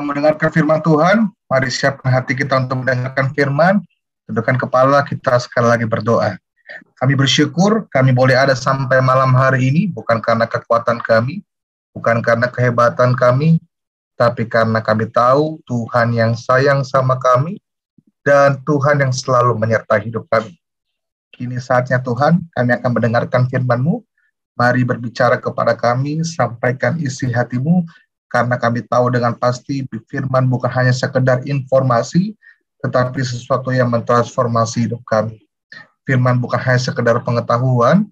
mendengarkan firman Tuhan, mari siapkan hati kita untuk mendengarkan firman, tundukkan kepala, kita sekali lagi berdoa. Kami bersyukur, kami boleh ada sampai malam hari ini, bukan karena kekuatan kami, bukan karena kehebatan kami, tapi karena kami tahu Tuhan yang sayang sama kami, dan Tuhan yang selalu menyertai hidup kami. Kini saatnya Tuhan, kami akan mendengarkan firman-Mu. Mari berbicara kepada kami, sampaikan isi hati-Mu, karena kami tahu dengan pasti firman bukan hanya sekedar informasi, tetapi sesuatu yang mentransformasi hidup kami. Firman bukan hanya sekedar pengetahuan,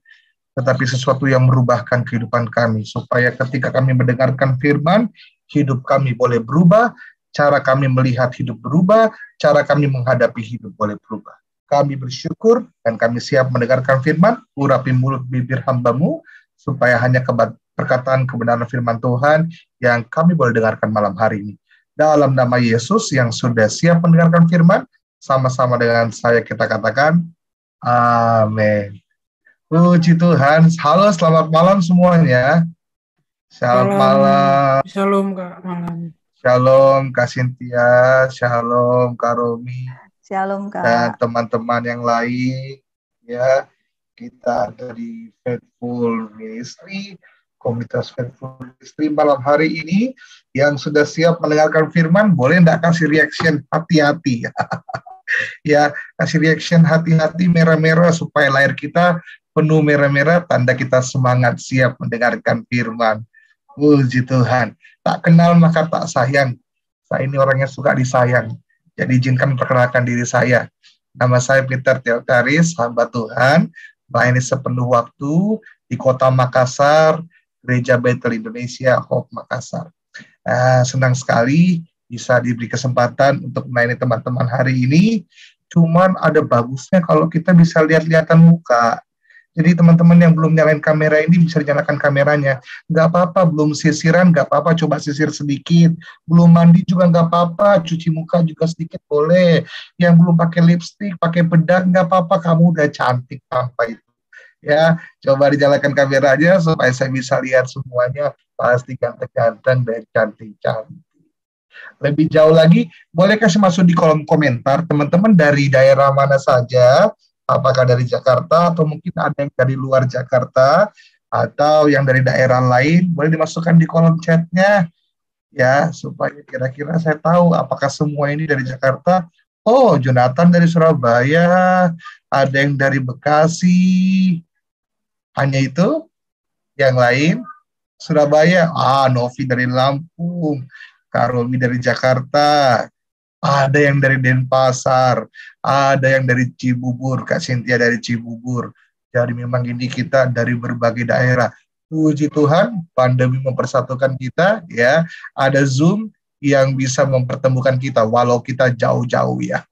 tetapi sesuatu yang merubahkan kehidupan kami, supaya ketika kami mendengarkan firman, hidup kami boleh berubah, cara kami melihat hidup berubah, cara kami menghadapi hidup boleh berubah. Kami bersyukur dan kami siap mendengarkan firman, urapi mulut bibir hamba-Mu, supaya hanya perkataan kebenaran firman Tuhan yang kami boleh dengarkan malam hari ini. Dalam nama Yesus yang sudah siap mendengarkan firman, sama-sama dengan saya kita katakan, amin. Puji Tuhan. Halo, selamat malam semuanya. Selamat malam. Shalom Kak, malam. Shalom Kak Cynthia, shalom Kak Romi. Shalom Kak. Dan teman-teman yang lain, ya, kita ada di Faithful Ministry, komunitas Faithful Ministry malam hari ini yang sudah siap mendengarkan firman, boleh enggak kasih reaction hati-hati? Ya, kasih reaction hati-hati merah-merah supaya layar kita penuh merah-merah, tanda kita semangat siap mendengarkan firman. Puji Tuhan. Tak kenal maka tak sayang. Saya ini orangnya suka disayang. Jadi izinkan perkenalkan diri saya. Nama saya Peter Theokaris, hamba Tuhan, melayani sepenuh waktu di Kota Makassar, Gereja Bethel Indonesia, Hope Makassar. Senang sekali bisa diberi kesempatan untuk melayani teman-teman hari ini. Cuman ada bagusnya kalau kita bisa lihat-lihatan muka. Jadi teman-teman yang belum nyalain kamera ini bisa dinyalakan kameranya. Nggak apa-apa, belum sisiran, nggak apa-apa, coba sisir sedikit. Belum mandi juga nggak apa-apa, cuci muka juga sedikit boleh. Yang belum pakai lipstik, pakai bedak, nggak apa-apa, kamu udah cantik tanpa itu. Ya, coba dinyalakan kameranya supaya saya bisa lihat semuanya. Pasti ganteng-ganteng dan cantik-cantik. Lebih jauh lagi, boleh kasih masuk di kolom komentar, teman-teman dari daerah mana saja, apakah dari Jakarta atau mungkin ada yang dari luar Jakarta atau yang dari daerah lain, boleh dimasukkan di kolom chatnya ya, supaya kira-kira saya tahu apakah semua ini dari Jakarta. Oh, Jonathan dari Surabaya, ada yang dari Bekasi, hanya itu. Yang lain Surabaya, Novi dari Lampung, Kak Romi dari Jakarta, ada yang dari Denpasar, ada yang dari Cibubur, Kak Cynthia dari Cibubur. Jadi memang ini kita dari berbagai daerah. Puji Tuhan, pandemi mempersatukan kita, ya. Ada Zoom yang bisa mempertemukan kita, walau kita jauh-jauh, ya.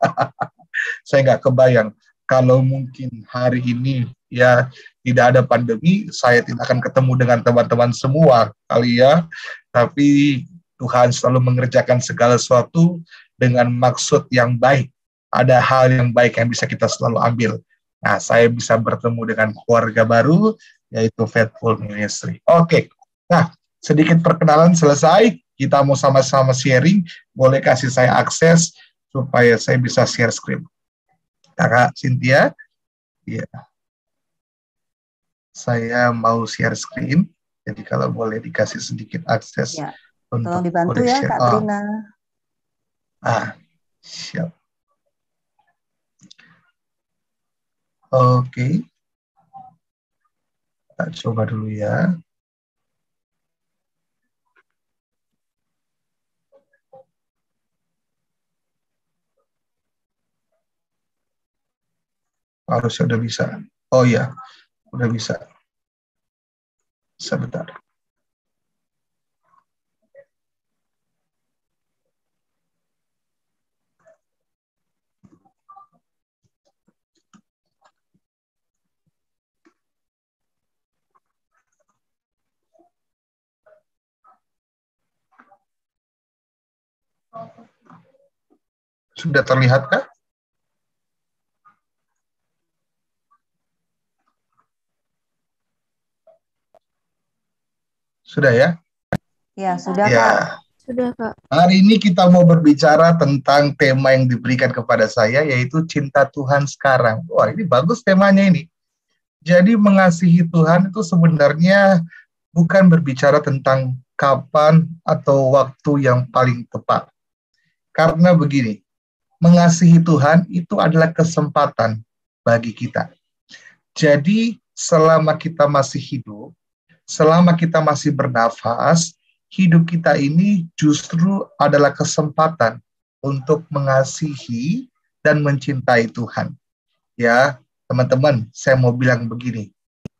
Saya nggak kebayang kalau mungkin hari ini, ya, tidak ada pandemi, saya tidak akan ketemu dengan teman-teman semua kali ya. Tapi Tuhan selalu mengerjakan segala sesuatu dengan maksud yang baik. Ada hal yang baik yang bisa kita selalu ambil. Nah, saya bisa bertemu dengan keluarga baru, yaitu Faithful Ministry. Oke, nah, sedikit perkenalan selesai. Kita mau sama-sama sharing. Boleh kasih saya akses supaya saya bisa share screen. Kakak Cynthia, ya. Saya mau share screen. Jadi kalau boleh dikasih sedikit akses. Ya, tolong dibantu ya Kak Trina. Siap. Oke. Kita coba dulu ya. Harusnya udah bisa. Oh ya, udah bisa. Sebentar. Sudah terlihatkah? Sudah ya? Ya, sudah ya. Kak. Sudah, Kak. Hari ini kita mau berbicara tentang tema yang diberikan kepada saya, yaitu cinta Tuhan sekarang. Wah, ini bagus temanya ini. Jadi mengasihi Tuhan itu sebenarnya bukan berbicara tentang kapan atau waktu yang paling tepat. Karena begini, mengasihi Tuhan itu adalah kesempatan bagi kita. Jadi selama kita masih hidup, selama kita masih bernafas, hidup kita ini justru adalah kesempatan untuk mengasihi dan mencintai Tuhan. Ya, teman-teman, saya mau bilang begini,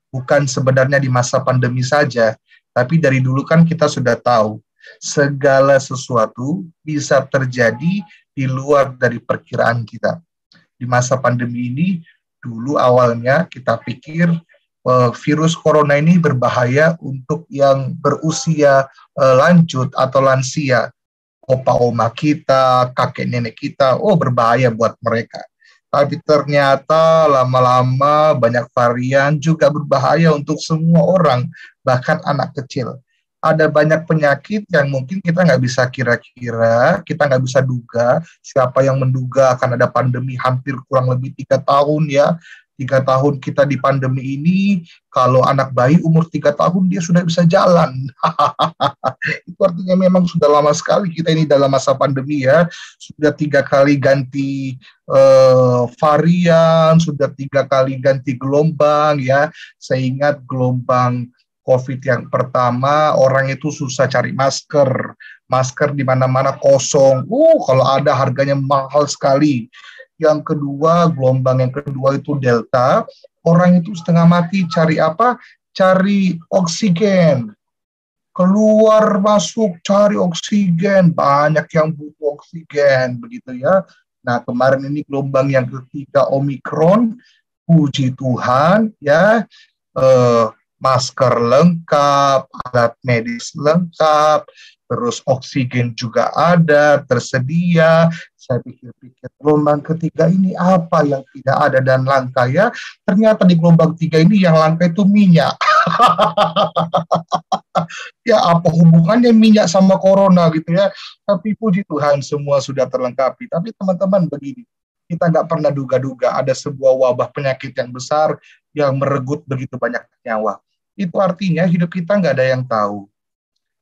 bukan sebenarnya di masa pandemi saja, tapi dari dulu kan kita sudah tahu, segala sesuatu bisa terjadi di luar dari perkiraan kita. Di masa pandemi ini, dulu awalnya kita pikir virus corona ini berbahaya untuk yang berusia lanjut atau lansia. Opa oma kita, kakek nenek kita, berbahaya buat mereka. Tapi ternyata lama-lama banyak varian juga berbahaya untuk semua orang, bahkan anak kecil. Ada banyak penyakit yang mungkin kita nggak bisa kira-kira, kita nggak bisa duga. Siapa yang menduga akan ada pandemi hampir kurang lebih 3 tahun ya. 3 tahun kita di pandemi ini, kalau anak bayi umur 3 tahun dia sudah bisa jalan. Itu artinya memang sudah lama sekali kita ini dalam masa pandemi ya. Sudah 3 kali ganti varian, sudah 3 kali ganti gelombang ya. Saya ingat gelombang COVID yang pertama, orang itu susah cari masker. Masker di mana-mana kosong. Kalau ada harganya mahal sekali. Yang kedua, gelombang yang kedua itu Delta. Orang itu setengah mati cari apa? Cari oksigen. Keluar masuk cari oksigen. Banyak yang butuh oksigen. Begitu ya. Nah, kemarin ini gelombang yang ketiga Omikron. Puji Tuhan ya. Masker lengkap, alat medis lengkap, terus oksigen juga ada, tersedia. Saya pikir-pikir gelombang ketiga ini apa yang tidak ada dan langka ya? Ternyata di gelombang ketiga ini yang langka itu minyak. Ya apa hubungannya minyak sama corona gitu ya? Tapi puji Tuhan semua sudah terlengkapi. Tapi teman-teman begini, kita nggak pernah duga-duga ada sebuah wabah penyakit yang besar yang merenggut begitu banyak nyawa. Itu artinya hidup kita nggak ada yang tahu.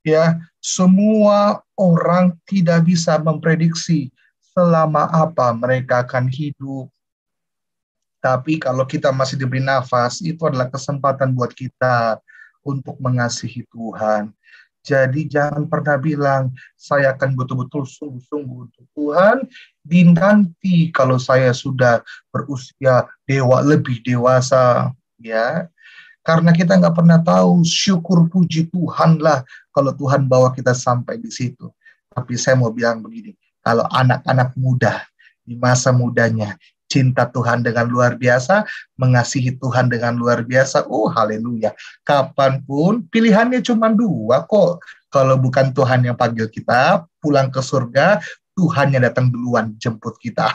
Ya, semua orang tidak bisa memprediksi selama apa mereka akan hidup. Tapi kalau kita masih diberi nafas, itu adalah kesempatan buat kita untuk mengasihi Tuhan. Jadi jangan pernah bilang, saya akan betul-betul sungguh-sungguh untuk Tuhan, di nanti kalau saya sudah berusia lebih dewasa, ya. Karena kita nggak pernah tahu, syukur puji Tuhan lah kalau Tuhan bawa kita sampai di situ. Tapi saya mau bilang begini, kalau anak-anak muda di masa mudanya cinta Tuhan dengan luar biasa, mengasihi Tuhan dengan luar biasa, haleluya. Kapanpun pilihannya cuma 2 kok. Kalau bukan Tuhan yang panggil kita pulang ke surga, Tuhan yang datang duluan jemput kita.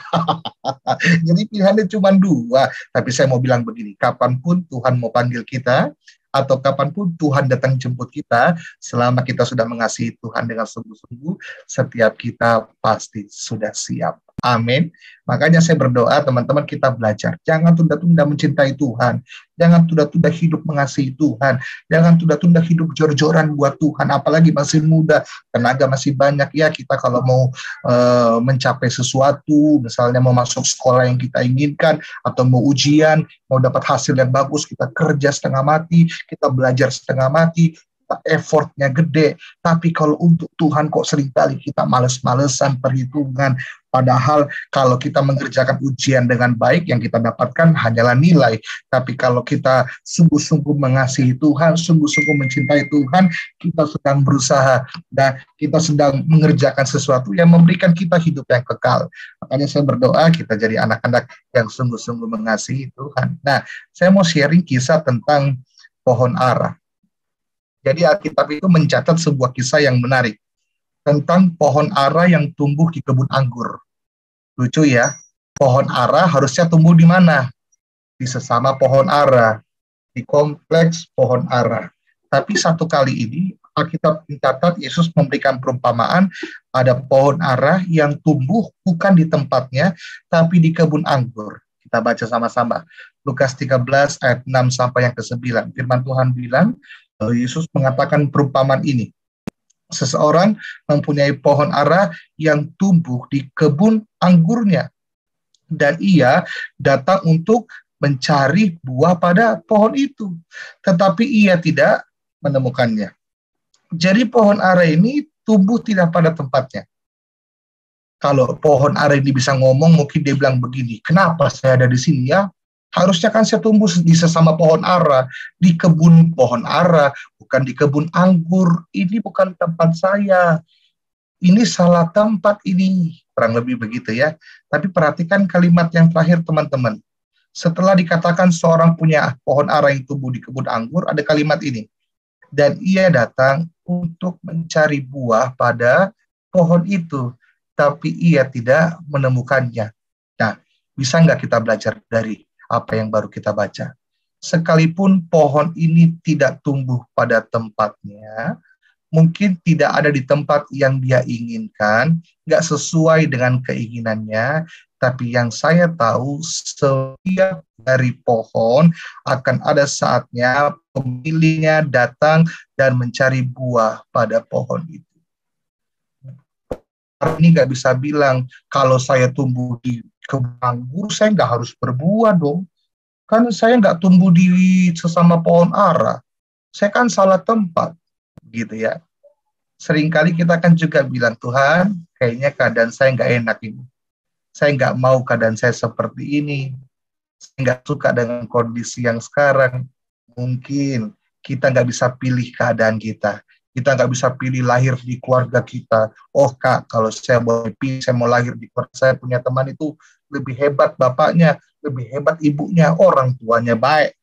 Jadi pilihannya cuma 2. Tapi saya mau bilang begini, kapanpun Tuhan mau panggil kita, atau kapanpun Tuhan datang jemput kita, selama kita sudah mengasihi Tuhan dengan sungguh-sungguh, setiap kita pasti sudah siap. Amin. Makanya saya berdoa teman-teman kita belajar. Jangan tunda-tunda mencintai Tuhan. Jangan tunda-tunda hidup mengasihi Tuhan. Jangan tunda-tunda hidup jor-joran buat Tuhan. Apalagi masih muda, tenaga masih banyak ya. Kita kalau mau mencapai sesuatu, misalnya mau masuk sekolah yang kita inginkan, atau mau ujian, mau dapat hasil yang bagus, kita kerja setengah mati, kita belajar setengah mati, effortnya gede, tapi kalau untuk Tuhan kok seringkali kita males-malesan perhitungan, padahal kalau kita mengerjakan ujian dengan baik, yang kita dapatkan hanyalah nilai. Tapi kalau kita sungguh-sungguh mengasihi Tuhan, sungguh-sungguh mencintai Tuhan, kita sedang berusaha dan kita sedang mengerjakan sesuatu yang memberikan kita hidup yang kekal. Makanya saya berdoa kita jadi anak-anak yang sungguh-sungguh mengasihi Tuhan. Nah, saya mau sharing kisah tentang pohon ara. Jadi Alkitab itu mencatat sebuah kisah yang menarik tentang pohon ara yang tumbuh di kebun anggur. Lucu ya, pohon ara harusnya tumbuh di mana? Di sesama pohon ara, di kompleks pohon ara. Tapi satu kali ini Alkitab mencatat Yesus memberikan perumpamaan ada pohon ara yang tumbuh bukan di tempatnya, tapi di kebun anggur. Kita baca sama-sama. Lukas 13 ayat 6 sampai yang ke-9. Firman Tuhan bilang, Yesus mengatakan perumpamaan ini. Seseorang mempunyai pohon ara yang tumbuh di kebun anggurnya. Dan ia datang untuk mencari buah pada pohon itu. Tetapi ia tidak menemukannya. Jadi pohon ara ini tumbuh tidak pada tempatnya. Kalau pohon ara ini bisa ngomong, mungkin dia bilang begini, kenapa saya ada di sini ya? Harusnya kan saya tumbuh di sesama pohon ara, di kebun pohon ara, bukan di kebun anggur. Ini bukan tempat saya. Ini salah tempat ini. Kurang lebih begitu ya. Tapi perhatikan kalimat yang terakhir teman-teman. Setelah dikatakan seorang punya pohon ara yang tumbuh di kebun anggur, ada kalimat ini. Dan ia datang untuk mencari buah pada pohon itu, tapi ia tidak menemukannya. Nah, bisa nggak kita belajar dari apa yang baru kita baca? Sekalipun pohon ini tidak tumbuh pada tempatnya, mungkin tidak ada di tempat yang dia inginkan, nggak sesuai dengan keinginannya, tapi yang saya tahu setiap dari pohon akan ada saatnya pemiliknya datang dan mencari buah pada pohon itu. Ini nggak bisa bilang, kalau saya tumbuh di kebun anggur, saya nggak harus berbuah dong. Kan saya nggak tumbuh di sesama pohon ara. Saya kan salah tempat. Gitu ya. Seringkali kita kan juga bilang, Tuhan, kayaknya keadaan saya nggak enak ini. Saya nggak mau keadaan saya seperti ini. Saya nggak suka dengan kondisi yang sekarang. Mungkin kita nggak bisa pilih keadaan kita. Kita nggak bisa pilih lahir di keluarga kita. Oh Kak, kalau saya mau pilih, saya mau lahir di keluarga saya punya teman itu lebih hebat bapaknya, lebih hebat ibunya, orang tuanya baik.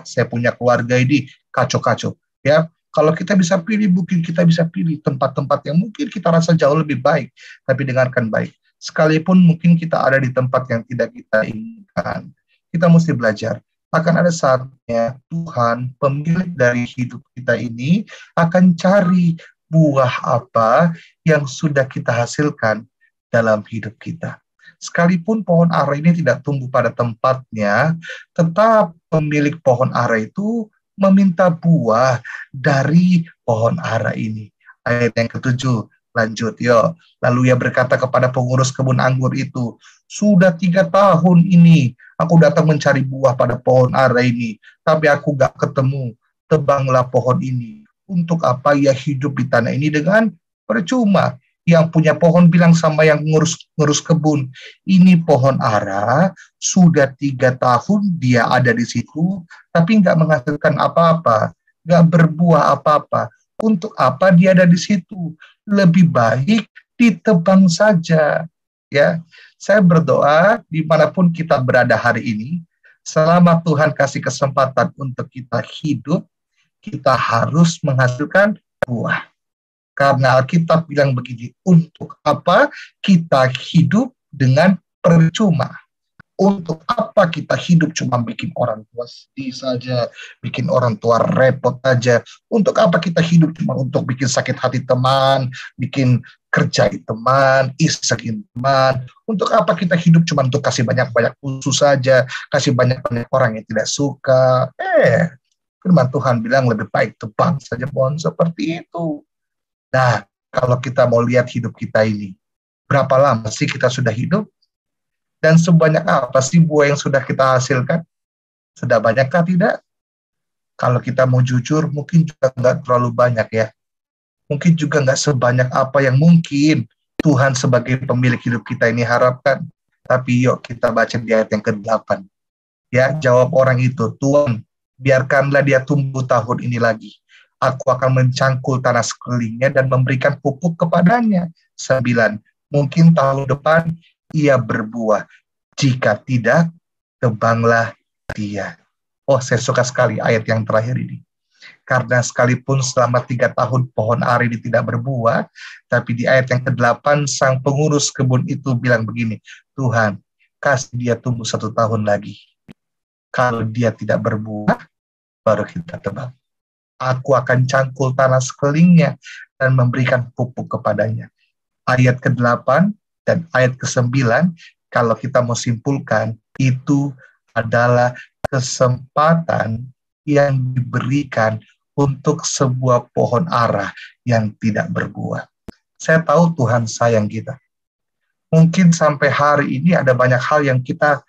Saya punya keluarga ini kacau-kacau. Ya, kalau kita bisa pilih, mungkin kita bisa pilih tempat-tempat yang mungkin kita rasa jauh lebih baik. Tapi dengarkan baik. Sekalipun mungkin kita ada di tempat yang tidak kita inginkan, kita mesti belajar. Akan ada saatnya Tuhan, pemilik dari hidup kita ini, akan cari buah apa yang sudah kita hasilkan dalam hidup kita. Sekalipun pohon ara ini tidak tumbuh pada tempatnya, tetap pemilik pohon ara itu meminta buah dari pohon ara ini. Ayat yang ke-7, lanjut yuk. Lalu ia berkata kepada pengurus kebun anggur itu, sudah 3 tahun ini aku datang mencari buah pada pohon ara ini, tapi aku gak ketemu. Tebanglah pohon ini. Untuk apa ia hidup di tanah ini dengan percuma? Yang punya pohon bilang sama yang ngurus kebun, ini pohon ara, sudah 3 tahun dia ada di situ, tapi nggak menghasilkan apa-apa, nggak berbuah apa-apa. Untuk apa dia ada di situ? Lebih baik ditebang saja. Ya, saya berdoa dimanapun kita berada hari ini, selama Tuhan kasih kesempatan untuk kita hidup, kita harus menghasilkan buah. Karena Alkitab bilang begini, untuk apa kita hidup dengan percuma? Untuk apa kita hidup cuma bikin orang tua sedih saja, bikin orang tua repot aja? Untuk apa kita hidup cuma untuk bikin sakit hati teman, bikin kerjain teman, isakin teman? Untuk apa kita hidup cuma untuk kasih banyak-banyak musuh saja, kasih banyak-banyak orang yang tidak suka? Firman Tuhan bilang lebih baik tebang saja pohon seperti itu. Nah, kalau kita mau lihat hidup kita ini, berapa lama sih kita sudah hidup? Dan sebanyak apa sih buah yang sudah kita hasilkan? Sudah banyakkah tidak? Kalau kita mau jujur, mungkin juga nggak terlalu banyak ya. Mungkin juga nggak sebanyak apa yang mungkin Tuhan sebagai pemilik hidup kita ini harapkan. Tapi yuk kita baca di ayat yang ke-8. Ya, jawab orang itu, Tuhan, biarkanlah dia tumbuh tahun ini lagi. Aku akan mencangkul tanah sekelilingnya dan memberikan pupuk kepadanya. 9. Mungkin tahun depan ia berbuah. Jika tidak, tebanglah dia. Oh, saya suka sekali ayat yang terakhir ini. Karena sekalipun selama 3 tahun pohon ara ini tidak berbuah, tapi di ayat yang ke-8, sang pengurus kebun itu bilang begini, Tuhan, kasih dia tumbuh 1 tahun lagi. Kalau dia tidak berbuah, baru kita tebang. Aku akan cangkul tanah sekelilingnya dan memberikan pupuk kepadanya. Ayat ke-8 dan ayat ke-9, kalau kita mau simpulkan, itu adalah kesempatan yang diberikan untuk sebuah pohon ara yang tidak berbuah. Saya tahu Tuhan sayang kita. Mungkin sampai hari ini ada banyak hal yang kita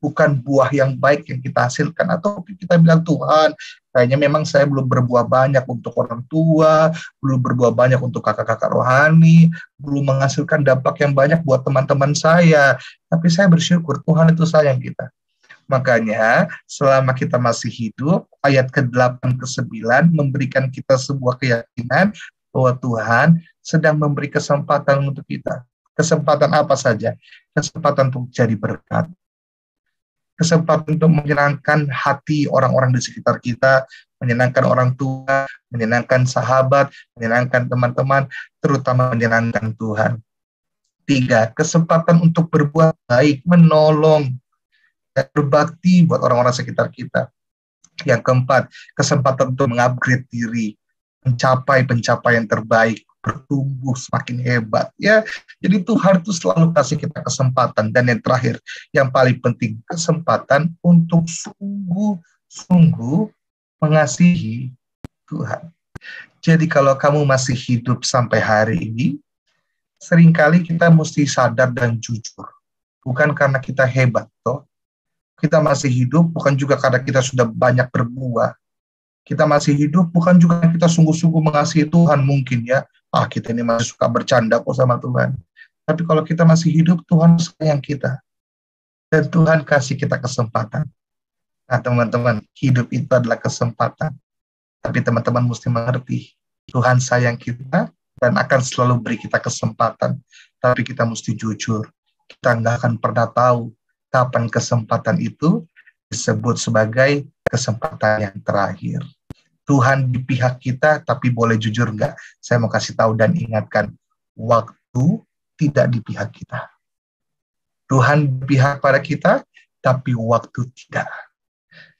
bukan buah yang baik yang kita hasilkan, atau kita bilang, Tuhan, kayaknya memang saya belum berbuah banyak untuk orang tua, belum berbuah banyak untuk kakak-kakak rohani, belum menghasilkan dampak yang banyak buat teman-teman saya. Tapi saya bersyukur Tuhan itu sayang kita. Makanya selama kita masih hidup, ayat ke-8 ke-9 memberikan kita sebuah keyakinan bahwa Tuhan sedang memberi kesempatan untuk kita. Kesempatan apa saja? Kesempatan untuk jadi berkat. Kesempatan untuk menyenangkan hati orang-orang di sekitar kita, menyenangkan orang tua, menyenangkan sahabat, menyenangkan teman-teman, terutama menyenangkan Tuhan. 3, kesempatan untuk berbuat baik, menolong, dan berbakti buat orang-orang sekitar kita. Yang keempat, kesempatan untuk mengupgrade diri, mencapai pencapaian terbaik, bertumbuh semakin hebat. Ya, jadi Tuhan itu selalu kasih kita kesempatan. Dan yang terakhir, yang paling penting, kesempatan untuk sungguh-sungguh mengasihi Tuhan. Jadi kalau kamu masih hidup sampai hari ini, seringkali kita mesti sadar dan jujur. Bukan karena kita hebat, toh. Kita masih hidup bukan juga karena kita sudah banyak berbuah. Kita masih hidup bukan juga kita sungguh-sungguh mengasihi Tuhan mungkin ya. Kita ini masih suka bercanda kok sama Tuhan. Tapi kalau kita masih hidup, Tuhan sayang kita. Dan Tuhan kasih kita kesempatan. Nah teman-teman, hidup itu adalah kesempatan. Tapi teman-teman mesti mengerti, Tuhan sayang kita dan akan selalu beri kita kesempatan. Tapi kita mesti jujur. Kita nggak akan pernah tahu kapan kesempatan itu disebut sebagai kesempatan yang terakhir. Tuhan di pihak kita, tapi boleh jujur nggak? Saya mau kasih tahu dan ingatkan, waktu tidak di pihak kita. Tuhan di pihak pada kita, tapi waktu tidak.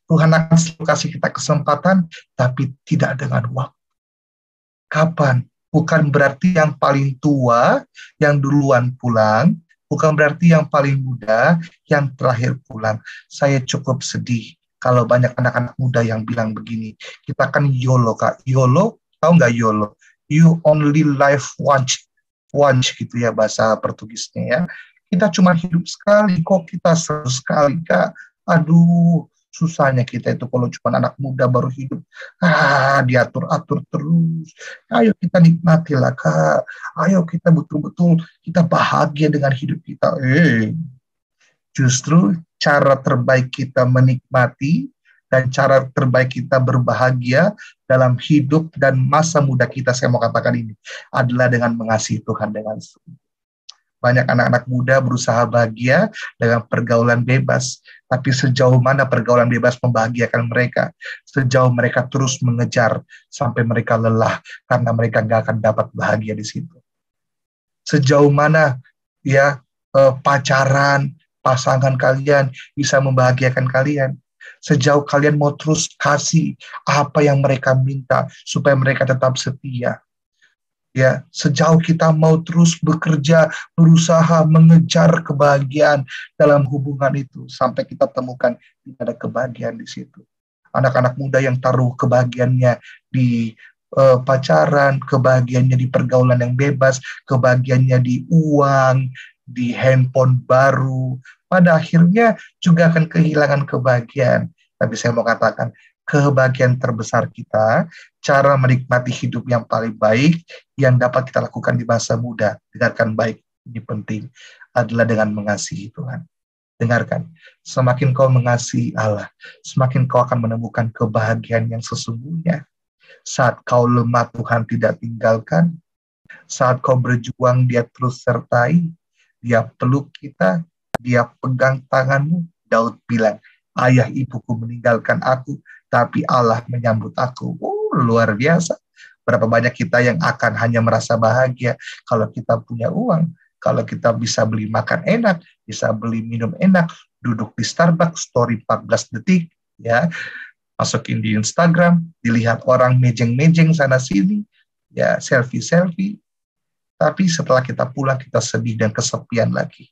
Tuhan akan selalu kasih kita kesempatan, tapi tidak dengan waktu. Kapan? Bukan berarti yang paling tua, yang duluan pulang, bukan berarti yang paling muda, yang terakhir pulang. Saya cukup sedih kalau banyak anak-anak muda yang bilang begini, kita kan YOLO, Kak. YOLO, tahu nggak YOLO? You only live once gitu ya bahasa Portugisnya ya. Kita cuma hidup sekali, kok kita seru sekali, Kak. Aduh, susahnya kita itu kalau cuma anak muda baru hidup. Diatur-atur terus. Ayo kita nikmatilah, Kak. Ayo kita betul-betul kita bahagia dengan hidup kita. Justru cara terbaik kita menikmati dan cara terbaik kita berbahagia dalam hidup dan masa muda kita, saya mau katakan ini, adalah dengan mengasihi Tuhan dengan sungguh. Banyak anak-anak muda berusaha bahagia dengan pergaulan bebas, tapi sejauh mana pergaulan bebas membahagiakan mereka? Sejauh mereka terus mengejar sampai mereka lelah karena mereka nggak akan dapat bahagia di situ. Sejauh mana ya pacaran, pasangan kalian bisa membahagiakan kalian. Sejauh kalian mau terus kasih apa yang mereka minta supaya mereka tetap setia. Ya, sejauh kita mau terus bekerja, berusaha mengejar kebahagiaan dalam hubungan itu sampai kita temukan tidak ada kebahagiaan di situ. Anak-anak muda yang taruh kebahagiaannya di pacaran, kebahagiaannya di pergaulan yang bebas, kebahagiaannya di uang, di handphone baru, pada akhirnya juga akan kehilangan kebahagiaan. Tapi saya mau katakan, kebahagiaan terbesar kita, cara menikmati hidup yang paling baik, yang dapat kita lakukan di masa muda, dengarkan baik, ini penting, adalah dengan mengasihi Tuhan. Dengarkan, semakin kau mengasihi Allah, semakin kau akan menemukan kebahagiaan yang sesungguhnya. Saat kau lemah, Tuhan tidak tinggalkan. Saat kau berjuang, Dia terus sertai. Dia peluk kita, Dia pegang tanganmu. Daud bilang, ayah ibuku meninggalkan aku, tapi Allah menyambut aku. Luar biasa. Berapa banyak kita yang akan hanya merasa bahagia kalau kita punya uang, kalau kita bisa beli makan enak, bisa beli minum enak, duduk di Starbucks, story 14 detik, ya. masukin di Instagram, dilihat orang mejeng-mejeng sana sini, ya selfie-selfie. Tapi setelah kita pulang kita sedih dan kesepian lagi.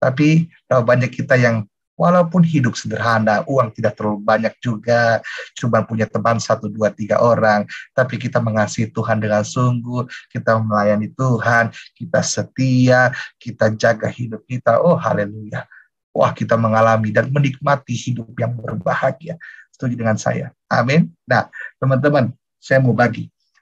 Tapi banyak kita yang walaupun hidup sederhana, uang tidak terlalu banyak juga, cuma punya teman 1, 2, 3 orang, tapi kita mengasihi Tuhan dengan sungguh, kita melayani Tuhan, kita setia, kita jaga hidup kita, oh haleluya. Wah, kita mengalami dan menikmati hidup yang berbahagia. Setuju dengan saya? Amin. Nah, teman-teman, saya mau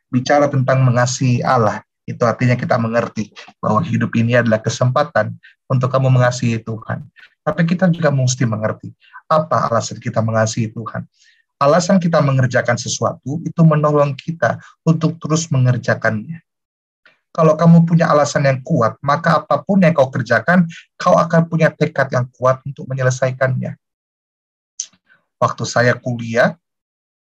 bicara tentang mengasihi Allah. Itu artinya kita mengerti bahwa hidup ini adalah kesempatan untuk kamu mengasihi Tuhan. Tapi kita juga mesti mengerti apa alasan kita mengasihi Tuhan. Alasan kita mengerjakan sesuatu itu menolong kita untuk terus mengerjakannya. Kalau kamu punya alasan yang kuat, maka apapun yang kau kerjakan, kau akan punya tekad yang kuat untuk menyelesaikannya. Waktu saya kuliah,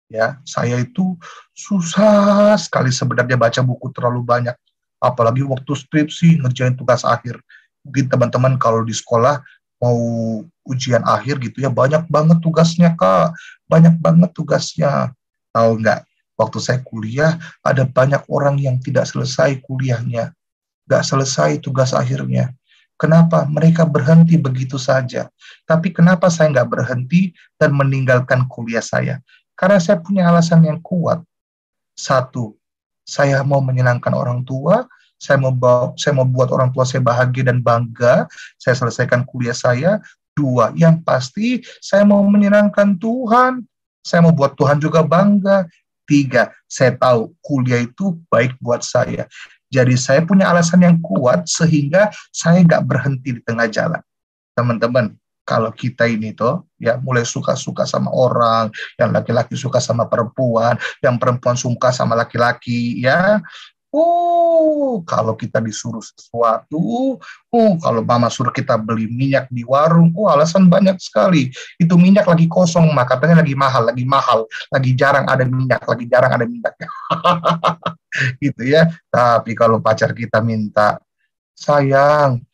ya, saya itu susah sekali sebenarnya baca buku terlalu banyak. Apalagi waktu skripsi, ngerjain tugas akhir. Mungkin teman-teman kalau di sekolah mau ujian akhir gitu ya, banyak banget tugasnya, Kak. Banyak banget tugasnya. Tahu nggak? Waktu saya kuliah, ada banyak orang yang tidak selesai kuliahnya. Nggak selesai tugas akhirnya. Kenapa? Mereka berhenti begitu saja. Tapi kenapa saya nggak berhenti dan meninggalkan kuliah saya? Karena saya punya alasan yang kuat. Satu, saya mau menyenangkan orang tua, saya mau buat orang tua saya bahagia dan bangga, saya selesaikan kuliah saya. Dua, yang pasti saya mau menyenangkan Tuhan, saya mau buat Tuhan juga bangga. Tiga, saya tahu kuliah itu baik buat saya. Jadi saya punya alasan yang kuat sehingga saya nggak berhenti di tengah jalan. Teman-teman, kalau kita ini tuh ya mulai suka-suka sama orang, yang laki-laki suka sama perempuan, yang perempuan suka sama laki-laki, ya. Kalau kita disuruh sesuatu, kalau mama suruh kita beli minyak di warung, alasan banyak sekali. Itu minyak lagi kosong, katanya lagi mahal, lagi jarang ada minyak, gitu ya. Tapi kalau pacar kita minta, sayang,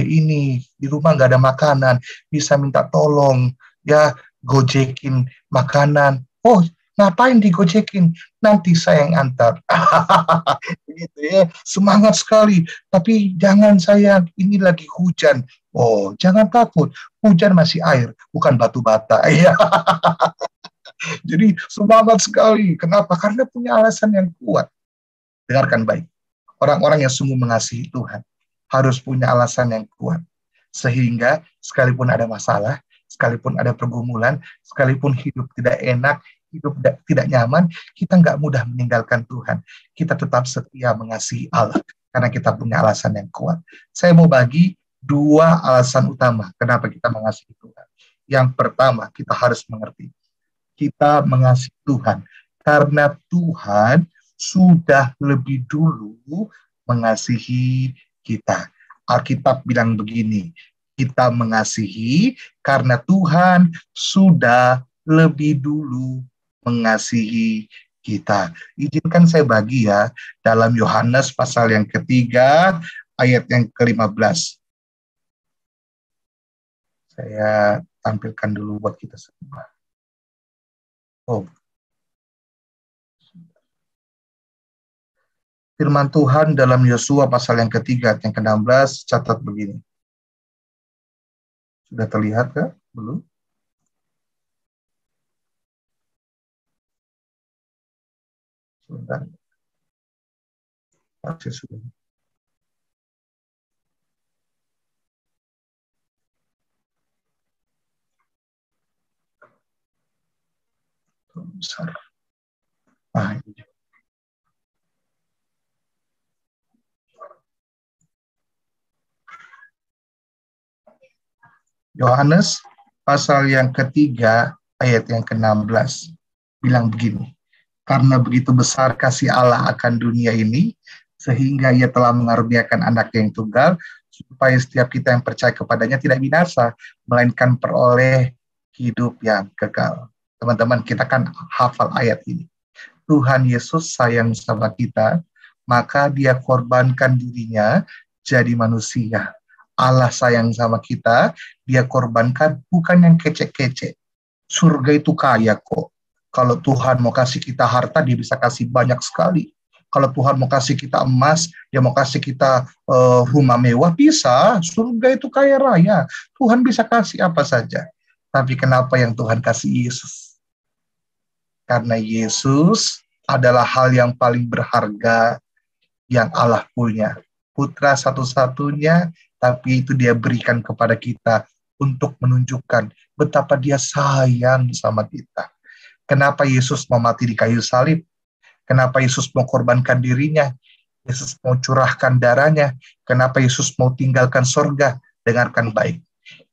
ini di rumah nggak ada makanan, bisa minta tolong ya gojekin makanan. Oh, ngapain digojekin? Nanti saya yang antar. Gitu ya, semangat sekali. Tapi jangan sayang, ini lagi hujan. Oh, jangan takut, hujan masih air, bukan batu bata. Ya. Jadi semangat sekali. Kenapa? Karena punya alasan yang kuat. Dengarkan baik. Orang-orang yang sungguh mengasihi Tuhan harus punya alasan yang kuat. Sehingga sekalipun ada masalah, sekalipun ada pergumulan, sekalipun hidup tidak enak, hidup tidak nyaman, kita nggak mudah meninggalkan Tuhan. Kita tetap setia mengasihi Allah, karena kita punya alasan yang kuat. Saya mau bagi 2 alasan utama kenapa kita mengasihi Tuhan. Yang pertama, kita harus mengerti. Kita mengasihi Tuhan karena Tuhan sudah lebih dulu mengasihi kita. Alkitab bilang begini, kita mengasihi karena Tuhan sudah lebih dulu mengasihi kita. Izinkan saya bagi ya, dalam Yohanes pasal yang ketiga, ayat yang ke-15. Saya tampilkan dulu buat kita semua. Firman Tuhan dalam Yosua pasal yang ketiga, yang ke-16, catat begini. Sudah terlihat kah? Belum? Sebentar. Pasti sudah. Besar. Ini. Yohanes pasal yang ketiga ayat yang ke-16 bilang begini, karena begitu besar kasih Allah akan dunia ini sehingga ia telah mengaruniakan anak yang tunggal supaya setiap kita yang percaya kepadanya tidak binasa melainkan peroleh hidup yang kekal. Teman-teman, kita kan hafal ayat ini. Tuhan Yesus sayang sama kita, maka dia korbankan dirinya jadi manusia. Allah sayang sama kita, dia korbankan bukan yang kece-kece. Surga itu kaya kok. Kalau Tuhan mau kasih kita harta, dia bisa kasih banyak sekali. Kalau Tuhan mau kasih kita emas, dia mau kasih kita rumah mewah, bisa. Surga itu kaya raya. Tuhan bisa kasih apa saja. Tapi kenapa yang Tuhan kasih Yesus? Karena Yesus adalah hal yang paling berharga yang Allah punya. Putra satu-satunya, tapi itu dia berikan kepada kita untuk menunjukkan betapa dia sayang sama kita. Kenapa Yesus mau mati di kayu salib? Kenapa Yesus mau korbankan dirinya? Yesus mau curahkan darahnya. Kenapa Yesus mau tinggalkan surga? Dengarkan baik.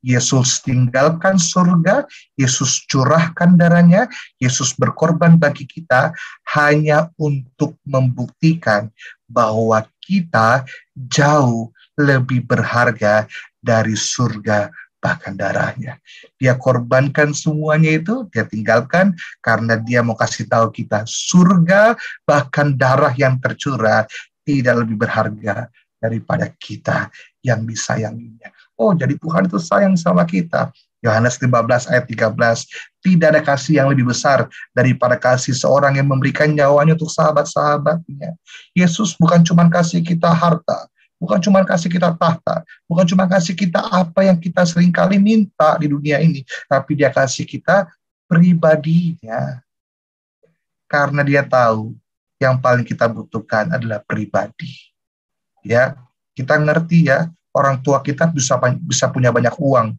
Yesus tinggalkan surga, Yesus curahkan darahnya, Yesus berkorban bagi kita hanya untuk membuktikan bahwa kita jauh lebih berharga dari surga bahkan darahnya. Dia korbankan semuanya itu, dia tinggalkan karena dia mau kasih tahu kita surga bahkan darah yang tercurah tidak lebih berharga daripada kita yang disayanginya. Oh, jadi Tuhan itu sayang sama kita. Yohanes 15 ayat 13, tidak ada kasih yang lebih besar daripada kasih seorang yang memberikan nyawanya untuk sahabat-sahabatnya. Yesus bukan cuma kasih kita harta, bukan cuma kasih kita tahta, bukan cuma kasih kita apa yang kita seringkali minta di dunia ini, tapi dia kasih kita pribadinya. Karena dia tahu yang paling kita butuhkan adalah pribadi. Ya, kita ngerti ya, orang tua kita bisa punya banyak uang.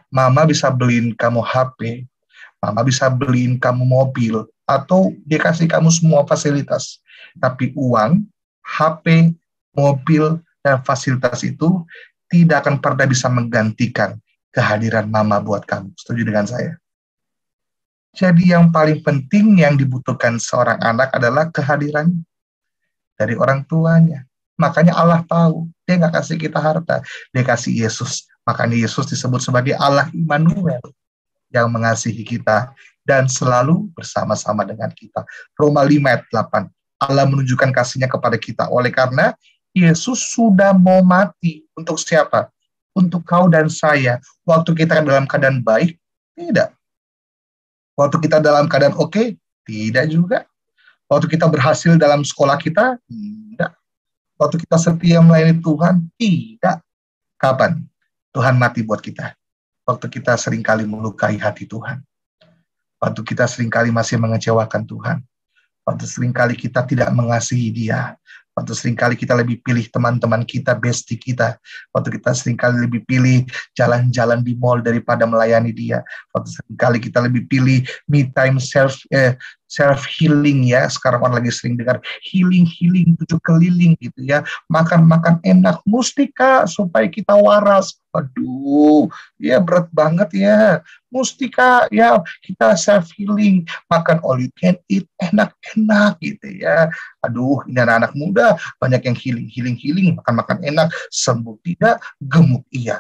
Mama bisa beliin kamu HP, mama bisa beliin kamu mobil, atau dia kasih kamu semua fasilitas. Tapi uang, HP, mobil, dan fasilitas itu tidak akan pernah bisa menggantikan kehadiran mama buat kamu. Setuju dengan saya? Jadi yang paling penting yang dibutuhkan seorang anak adalah kehadiran dari orang tuanya. Makanya Allah tahu, dia nggak kasih kita harta, dia kasih Yesus. Makanya Yesus disebut sebagai Allah Immanuel, yang mengasihi kita dan selalu bersama-sama dengan kita. Roma 5 ayat 8, Allah menunjukkan kasihnya kepada kita, oleh karena Yesus sudah mau mati. Untuk siapa? Untuk kau dan saya. Waktu kita dalam keadaan baik? Tidak. Waktu kita dalam keadaan oke? Tidak juga. Waktu kita berhasil dalam sekolah kita? Tidak. Waktu kita setia melayani Tuhan? Tidak. Kapan Tuhan mati buat kita? Waktu kita seringkali melukai hati Tuhan. Waktu kita seringkali masih mengecewakan Tuhan. Waktu seringkali kita tidak mengasihi Dia. Waktu seringkali kita lebih pilih teman-teman kita, bestie kita. Waktu kita seringkali lebih pilih jalan-jalan di mall daripada melayani Dia. Waktu seringkali kita lebih pilih me time self-healing ya. Sekarang orang lagi sering dengar healing 7 keliling gitu ya. Makan-makan enak, mustika supaya kita waras. Aduh, ya berat banget ya. Mustika ya, kita self-healing. Makan all you can eat, enak-enak gitu ya. Aduh, ini anak-anak muda banyak yang healing, makan-makan enak, sembuh tidak, gemuk iya.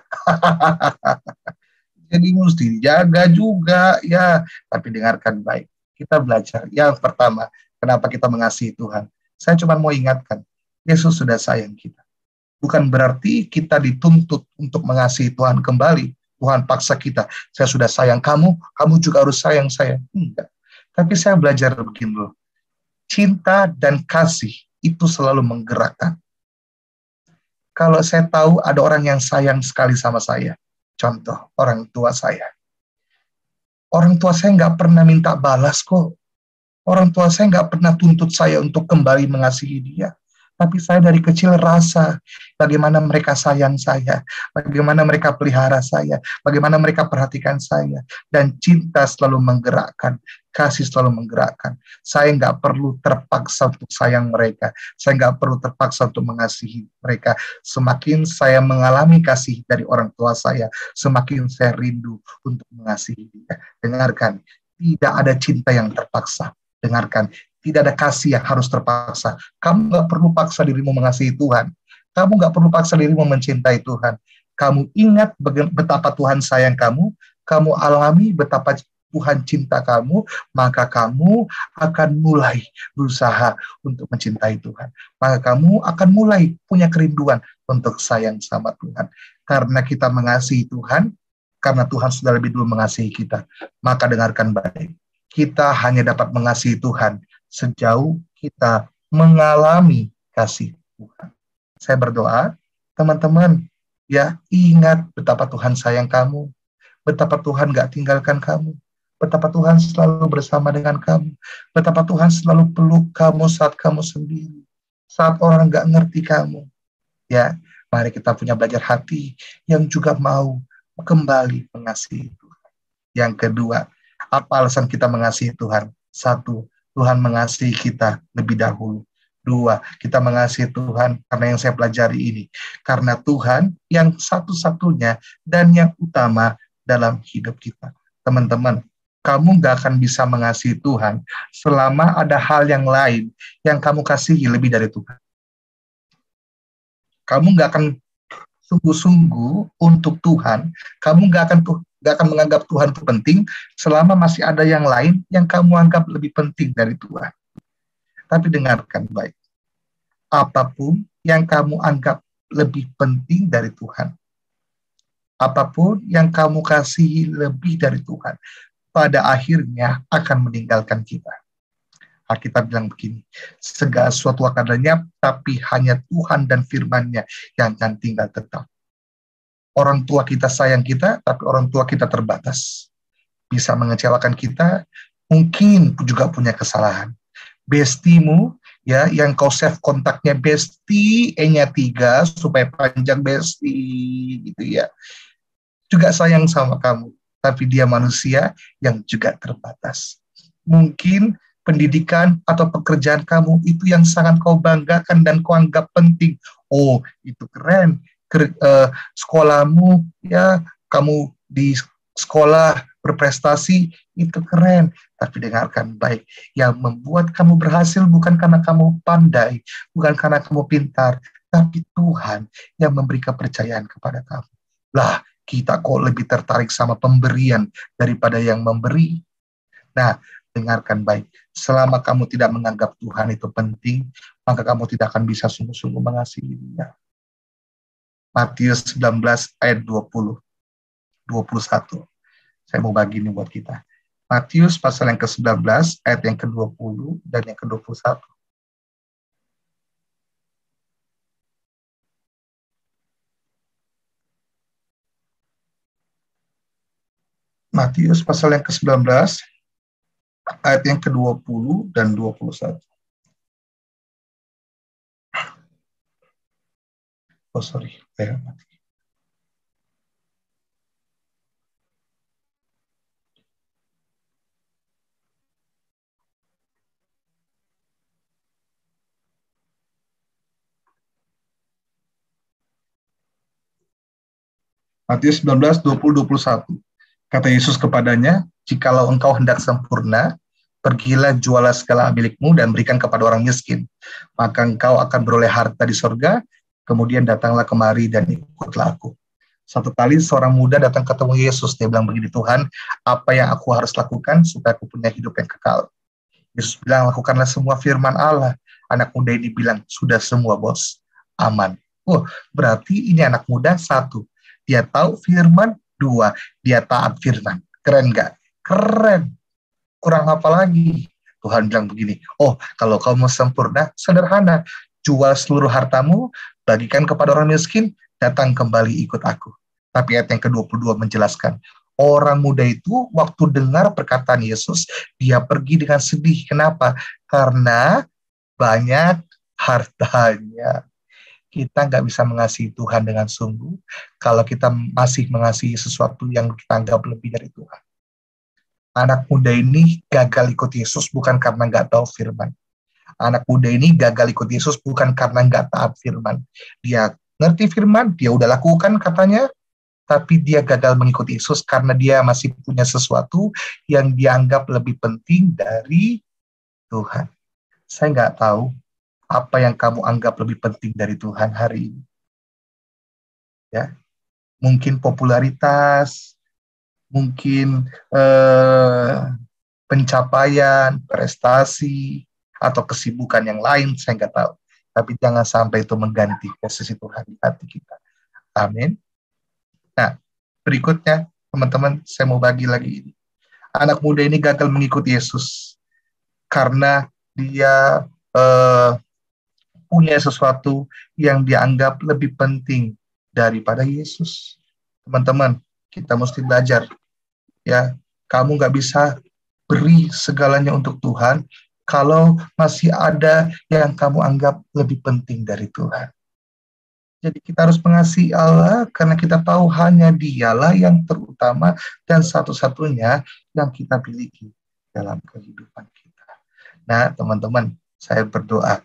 Jadi mesti dijaga juga ya. Tapi dengarkan baik. Kita belajar. Yang pertama, kenapa kita mengasihi Tuhan? Saya cuma mau ingatkan, Yesus sudah sayang kita. Bukan berarti kita dituntut untuk mengasihi Tuhan kembali. Tuhan paksa kita. Saya sudah sayang kamu, kamu juga harus sayang saya. Enggak. Tapi saya belajar begini loh. Cinta dan kasih itu selalu menggerakkan. Kalau saya tahu ada orang yang sayang sekali sama saya, contoh orang tua saya. Orang tua saya nggak pernah minta balas kok. Orang tua saya nggak pernah tuntut saya untuk kembali mengasihi dia. Tapi saya dari kecil rasa bagaimana mereka sayang saya, bagaimana mereka pelihara saya, bagaimana mereka perhatikan saya. Dan cinta selalu menggerakkan, kasih selalu menggerakkan. Saya nggak perlu terpaksa untuk sayang mereka. Saya nggak perlu terpaksa untuk mengasihi mereka. Semakin saya mengalami kasih dari orang tua saya, semakin saya rindu untuk mengasihi dia. Dengarkan, tidak ada cinta yang terpaksa. Dengarkan, tidak ada kasih yang harus terpaksa. Kamu nggak perlu paksa dirimu mengasihi Tuhan. Kamu nggak perlu paksa dirimu mencintai Tuhan. Kamu ingat betapa Tuhan sayang kamu. Kamu alami betapa Tuhan cinta kamu. Maka kamu akan mulai berusaha untuk mencintai Tuhan. Maka kamu akan mulai punya kerinduan untuk sayang sama Tuhan. Karena kita mengasihi Tuhan, karena Tuhan sudah lebih dulu mengasihi kita. Maka dengarkan baik, kita hanya dapat mengasihi Tuhan sejauh kita mengalami kasih Tuhan. Saya berdoa, teman-teman, ya ingat betapa Tuhan sayang kamu, betapa Tuhan gak tinggalkan kamu, betapa Tuhan selalu bersama dengan kamu, betapa Tuhan selalu peluk kamu saat kamu sendiri, saat orang gak ngerti kamu. Ya, mari kita punya belajar hati yang juga mau kembali mengasihi Tuhan. Yang kedua, apa alasan kita mengasihi Tuhan? Satu, Tuhan mengasihi kita lebih dahulu. Dua, kita mengasihi Tuhan karena yang saya pelajari ini. Karena Tuhan yang satu-satunya dan yang utama dalam hidup kita. Teman-teman, kamu gak akan bisa mengasihi Tuhan selama ada hal yang lain yang kamu kasihi lebih dari Tuhan. Kamu gak akan sungguh-sungguh untuk Tuhan, kamu gak akan menganggap Tuhan itu penting selama masih ada yang lain yang kamu anggap lebih penting dari Tuhan. Tapi dengarkan baik, apapun yang kamu anggap lebih penting dari Tuhan, apapun yang kamu kasihi lebih dari Tuhan, pada akhirnya akan meninggalkan kita. Alkitab bilang begini, segala sesuatu akan lenyap, tapi hanya Tuhan dan firman-Nya yang akan tinggal tetap. Orang tua kita sayang kita, tapi orang tua kita terbatas. Bisa mengecewakan kita, mungkin juga punya kesalahan. Bestimu, ya, yang kau save kontaknya Besti, E-nya 3, supaya panjang Besti, gitu ya. Juga sayang sama kamu, tapi dia manusia yang juga terbatas. Mungkin pendidikan atau pekerjaan kamu itu yang sangat kau banggakan dan kau anggap penting. Oh, itu keren. Sekolahmu, ya, kamu di sekolah berprestasi, itu keren. Tapi dengarkan baik, yang membuat kamu berhasil bukan karena kamu pandai, bukan karena kamu pintar, tapi Tuhan yang memberi kepercayaan kepada kamu. Lah, kita kok lebih tertarik sama pemberian daripada yang memberi. Nah, dengarkan baik, selama kamu tidak menganggap Tuhan itu penting, maka kamu tidak akan bisa sungguh-sungguh mengasihi Dia. Matius 19 ayat 20, 21. Saya mau bagi ini buat kita. Matius pasal yang ke-19 ayat yang ke-20 dan yang ke-21. Matius pasal yang ke-19 ayat yang ke-20 dan 21. Oh, sorry. Matius 19, 20, 21. Kata Yesus kepadanya, jikalau engkau hendak sempurna, pergilah jualah segala milikmu dan berikan kepada orang miskin. Maka engkau akan beroleh harta di sorga, kemudian datanglah kemari dan ikutlah aku. Satu kali seorang muda datang ketemu Yesus, dia bilang begini, Tuhan, apa yang aku harus lakukan supaya aku punya hidup yang kekal? Yesus bilang, lakukanlah semua firman Allah. Anak muda ini bilang, sudah semua bos, aman. Oh, berarti ini anak muda, satu, dia tahu firman, dua, dia taat firman. Keren nggak? Keren. Kurang apa lagi? Tuhan bilang begini, oh kalau kamu sempurna, sederhana, jual seluruh hartamu, bagikan kepada orang miskin, datang kembali ikut aku. Tapi ayat yang ke-22 menjelaskan, orang muda itu waktu dengar perkataan Yesus, dia pergi dengan sedih. Kenapa? Karena banyak hartanya. Kita nggak bisa mengasihi Tuhan dengan sungguh kalau kita masih mengasihi sesuatu yang kita anggap lebih dari Tuhan. Anak muda ini gagal ikut Yesus bukan karena nggak tahu firman. Anak muda ini gagal ikut Yesus bukan karena nggak taat firman. Dia ngerti firman, dia udah lakukan katanya, tapi dia gagal mengikuti Yesus karena dia masih punya sesuatu yang dianggap lebih penting dari Tuhan. Saya nggak tahu apa yang kamu anggap lebih penting dari Tuhan hari ini. Ya, mungkin popularitas, mungkin pencapaian, prestasi, atau kesibukan yang lain, saya nggak tahu. Tapi jangan sampai itu mengganti posisi Tuhan di hati kita. Amin. Nah, berikutnya, Teman-teman, saya mau bagi lagi ini. Anak muda ini gagal mengikuti Yesus karena dia punya sesuatu yang dianggap lebih penting daripada Yesus. Teman-teman, kita mesti belajar. Ya, kamu nggak bisa beri segalanya untuk Tuhan kalau masih ada yang kamu anggap lebih penting dari Tuhan. Jadi kita harus mengasihi Allah karena kita tahu hanya Dialah yang terutama dan satu-satunya yang kita miliki dalam kehidupan kita. Nah, teman-teman, saya berdoa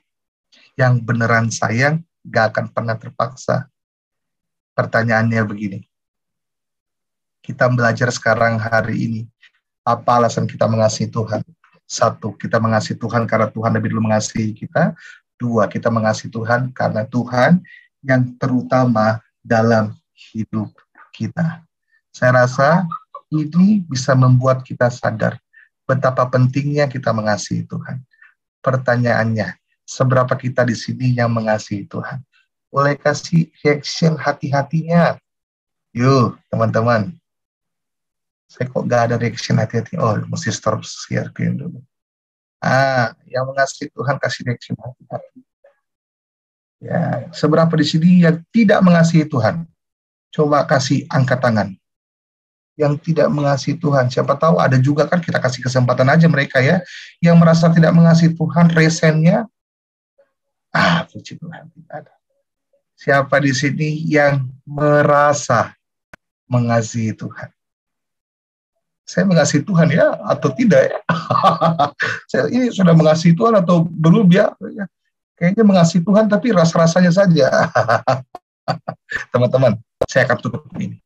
yang beneran sayang gak akan pernah terpaksa. Pertanyaannya begini, kita belajar sekarang hari ini, apa alasan kita mengasihi Tuhan? 1, kita mengasihi Tuhan karena Tuhan lebih dulu mengasihi kita. 2, kita mengasihi Tuhan karena Tuhan yang terutama dalam hidup kita. Saya rasa ini bisa membuat kita sadar betapa pentingnya kita mengasihi Tuhan. Pertanyaannya, seberapa kita di sini yang mengasihi Tuhan? Boleh kasih reaction hati-hatinya. Yuk, teman-teman. Saya kok gak ada reaction hati-hati. Oh, mesti stop sharing dulu. Yang mengasihi Tuhan kasih reaction hati-hati. Ya, seberapa di sini yang tidak mengasihi Tuhan? Coba kasih angkat tangan. Yang tidak mengasihi Tuhan, siapa tahu ada juga kan, kita kasih kesempatan aja mereka ya, yang merasa tidak mengasihi Tuhan, resennya, puji Tuhan, tidak ada. Siapa di sini yang merasa mengasihi Tuhan? Saya mengasihi Tuhan ya, atau tidak ya? Saya ini sudah mengasihi Tuhan atau belum ya? Kayaknya mengasihi Tuhan, tapi rasa-rasanya saja. Teman-teman, saya akan tutup ini.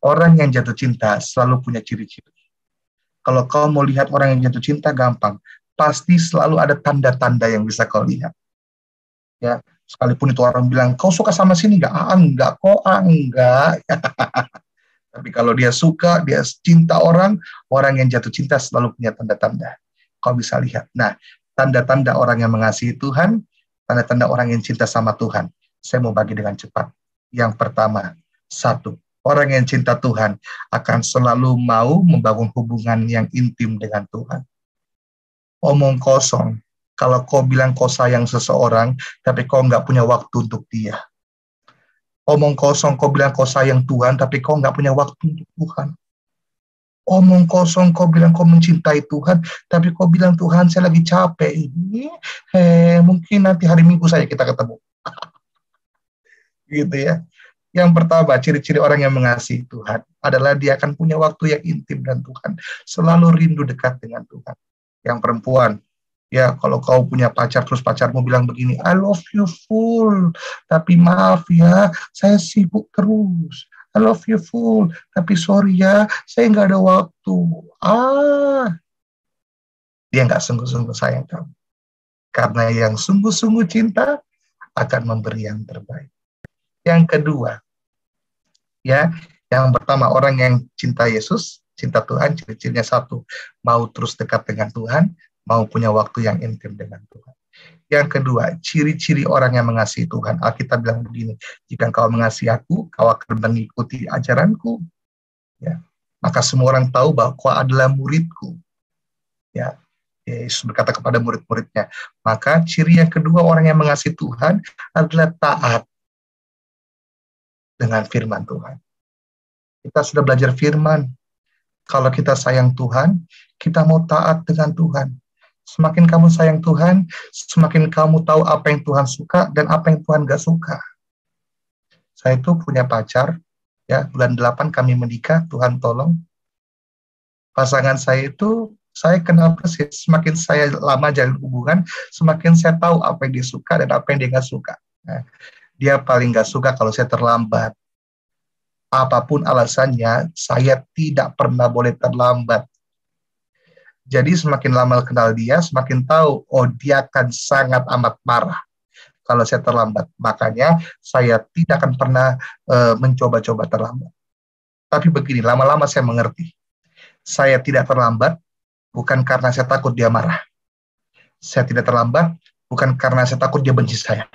Orang yang jatuh cinta selalu punya ciri-ciri. Kalau kau mau lihat orang yang jatuh cinta, gampang. Pasti selalu ada tanda-tanda yang bisa kau lihat. Ya, sekalipun itu orang bilang, kau suka sama sini nggak? Enggak kok, enggak. Tapi kalau dia suka, dia cinta orang yang jatuh cinta selalu punya tanda-tanda. Kau bisa lihat. Nah, tanda-tanda orang yang mengasihi Tuhan, tanda-tanda orang yang cinta sama Tuhan. Saya mau bagi dengan cepat. Yang pertama, 1, orang yang cinta Tuhan akan selalu mau membangun hubungan yang intim dengan Tuhan. Omong kosong. Kalau kau bilang kau sayang seseorang, tapi kau nggak punya waktu untuk dia. Omong kosong kau bilang kau sayang Tuhan, tapi kau nggak punya waktu untuk Tuhan. Omong kosong kau bilang kau mencintai Tuhan, tapi kau bilang Tuhan saya lagi capek ini. Mungkin nanti hari Minggu saja kita ketemu. Gitu ya. Yang pertama, ciri-ciri orang yang mengasihi Tuhan adalah dia akan punya waktu yang intim dengan Tuhan. Selalu rindu dekat dengan Tuhan. Yang perempuan, ya kalau kau punya pacar, terus pacarmu bilang begini, I love you full, tapi maaf ya, saya sibuk terus. I love you full, tapi sorry ya, saya nggak ada waktu. Dia nggak sungguh-sungguh sayang kamu. Karena yang sungguh-sungguh cinta akan memberi yang terbaik. Yang kedua, ya, yang pertama orang yang cinta Yesus, cinta Tuhan, ciri-cirinya 1, mau terus dekat dengan Tuhan, mau punya waktu yang intim dengan Tuhan. Yang kedua, ciri-ciri orang yang mengasihi Tuhan. Alkitab bilang begini, jika kau mengasihi aku, kau akan mengikuti ajaranku. Ya, maka semua orang tahu bahwa kau adalah muridku. Ya, Yesus berkata kepada murid-muridnya. Maka ciri yang kedua orang yang mengasihi Tuhan adalah taat dengan firman Tuhan. Kita sudah belajar firman. Kalau kita sayang Tuhan, kita mau taat dengan Tuhan. Semakin kamu sayang Tuhan, semakin kamu tahu apa yang Tuhan suka dan apa yang Tuhan gak suka. Saya itu punya pacar, ya, bulan 8 kami menikah, Tuhan tolong. Pasangan saya itu, saya kenal persis, semakin saya lama jalin hubungan, semakin saya tahu apa yang dia suka dan apa yang dia gak suka. Nah, dia paling gak suka kalau saya terlambat. Apapun alasannya, saya tidak pernah boleh terlambat. Jadi semakin lama kenal dia, semakin tahu, oh dia akan sangat amat marah kalau saya terlambat. Makanya saya tidak akan pernah mencoba-coba terlambat. Tapi begini, lama-lama saya mengerti. Saya tidak terlambat bukan karena saya takut dia marah. Saya tidak terlambat bukan karena saya takut dia benci saya.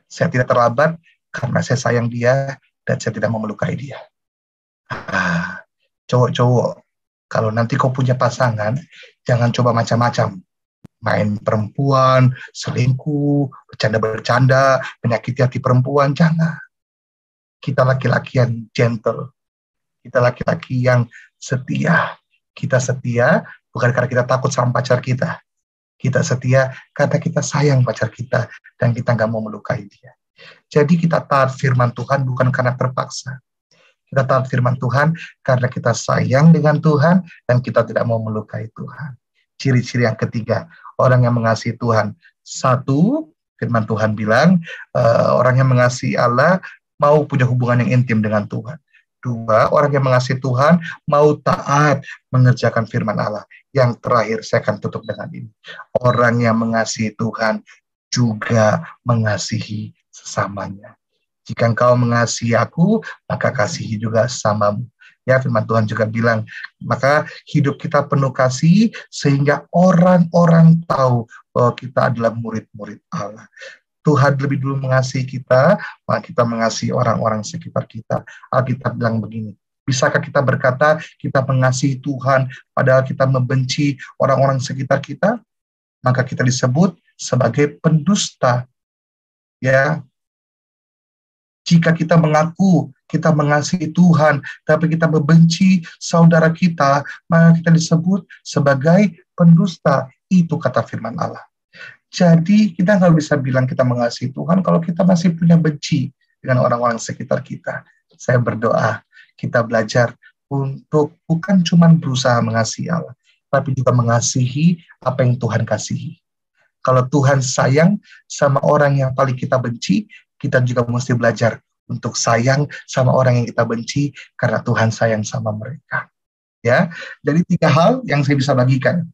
Saya tidak terlambat karena saya sayang dia dan saya tidak mau melukai dia. Cowok-cowok, kalau nanti kau punya pasangan, jangan coba macam-macam. Main perempuan, selingkuh, bercanda-bercanda, menyakiti hati perempuan, jangan. Kita laki-laki yang gentle, kita laki-laki yang setia. Kita setia bukan karena kita takut sama pacar kita. Kita setia karena kita sayang pacar kita dan kita nggak mau melukai dia. Jadi kita taat firman Tuhan bukan karena terpaksa. Kita taat firman Tuhan karena kita sayang dengan Tuhan dan kita tidak mau melukai Tuhan. Ciri-ciri yang ketiga, orang yang mengasihi Tuhan. Satu, firman Tuhan bilang, orang yang mengasihi Allah mau punya hubungan yang intim dengan Tuhan. Dua, orang yang mengasihi Tuhan mau taat mengerjakan firman Allah. Yang terakhir, saya akan tutup dengan ini. Orang yang mengasihi Tuhan juga mengasihi sesamanya. Jika engkau mengasihi aku, maka kasihi juga samamu. Ya, firman Tuhan juga bilang, maka hidup kita penuh kasih sehingga orang-orang tahu bahwa kita adalah murid-murid Allah. Tuhan lebih dulu mengasihi kita, maka kita mengasihi orang-orang sekitar kita. Alkitab bilang begini, bisakah kita berkata kita mengasihi Tuhan padahal kita membenci orang-orang sekitar kita? Maka kita disebut sebagai pendusta. Ya, jika kita mengaku kita mengasihi Tuhan, tapi kita membenci saudara kita, maka kita disebut sebagai pendusta. Itu kata firman Allah. Jadi kita nggak bisa bilang kita mengasihi Tuhan kalau kita masih punya benci dengan orang-orang sekitar kita. Saya berdoa kita belajar untuk bukan cuma berusaha mengasihi Allah, tapi juga mengasihi apa yang Tuhan kasihi. Kalau Tuhan sayang sama orang yang paling kita benci, kita juga mesti belajar untuk sayang sama orang yang kita benci karena Tuhan sayang sama mereka. Ya, jadi 3 hal yang saya bisa bagikan.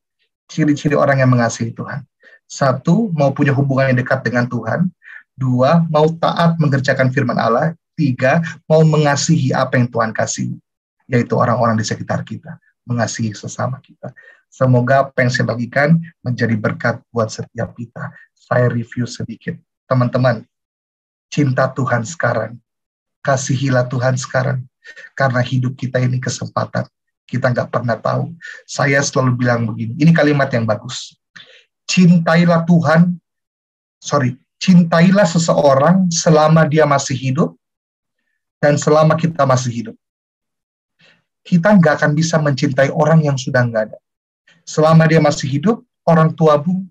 Ciri-ciri orang yang mengasihi Tuhan. 1, mau punya hubungan yang dekat dengan Tuhan. 2, mau taat mengerjakan firman Allah. 3, mau mengasihi apa yang Tuhan kasih, yaitu orang-orang di sekitar kita, mengasihi sesama kita. Semoga apa yang saya bagikan menjadi berkat buat setiap kita. Saya review sedikit. Teman-teman, cinta Tuhan sekarang. Kasihilah Tuhan sekarang. Karena hidup kita ini kesempatan. Kita nggak pernah tahu. Saya selalu bilang begini, ini kalimat yang bagus. Cintailah cintailah seseorang selama dia masih hidup dan selama kita masih hidup. Kita nggak akan bisa mencintai orang yang sudah nggak ada. Selama dia masih hidup, orang tuamu,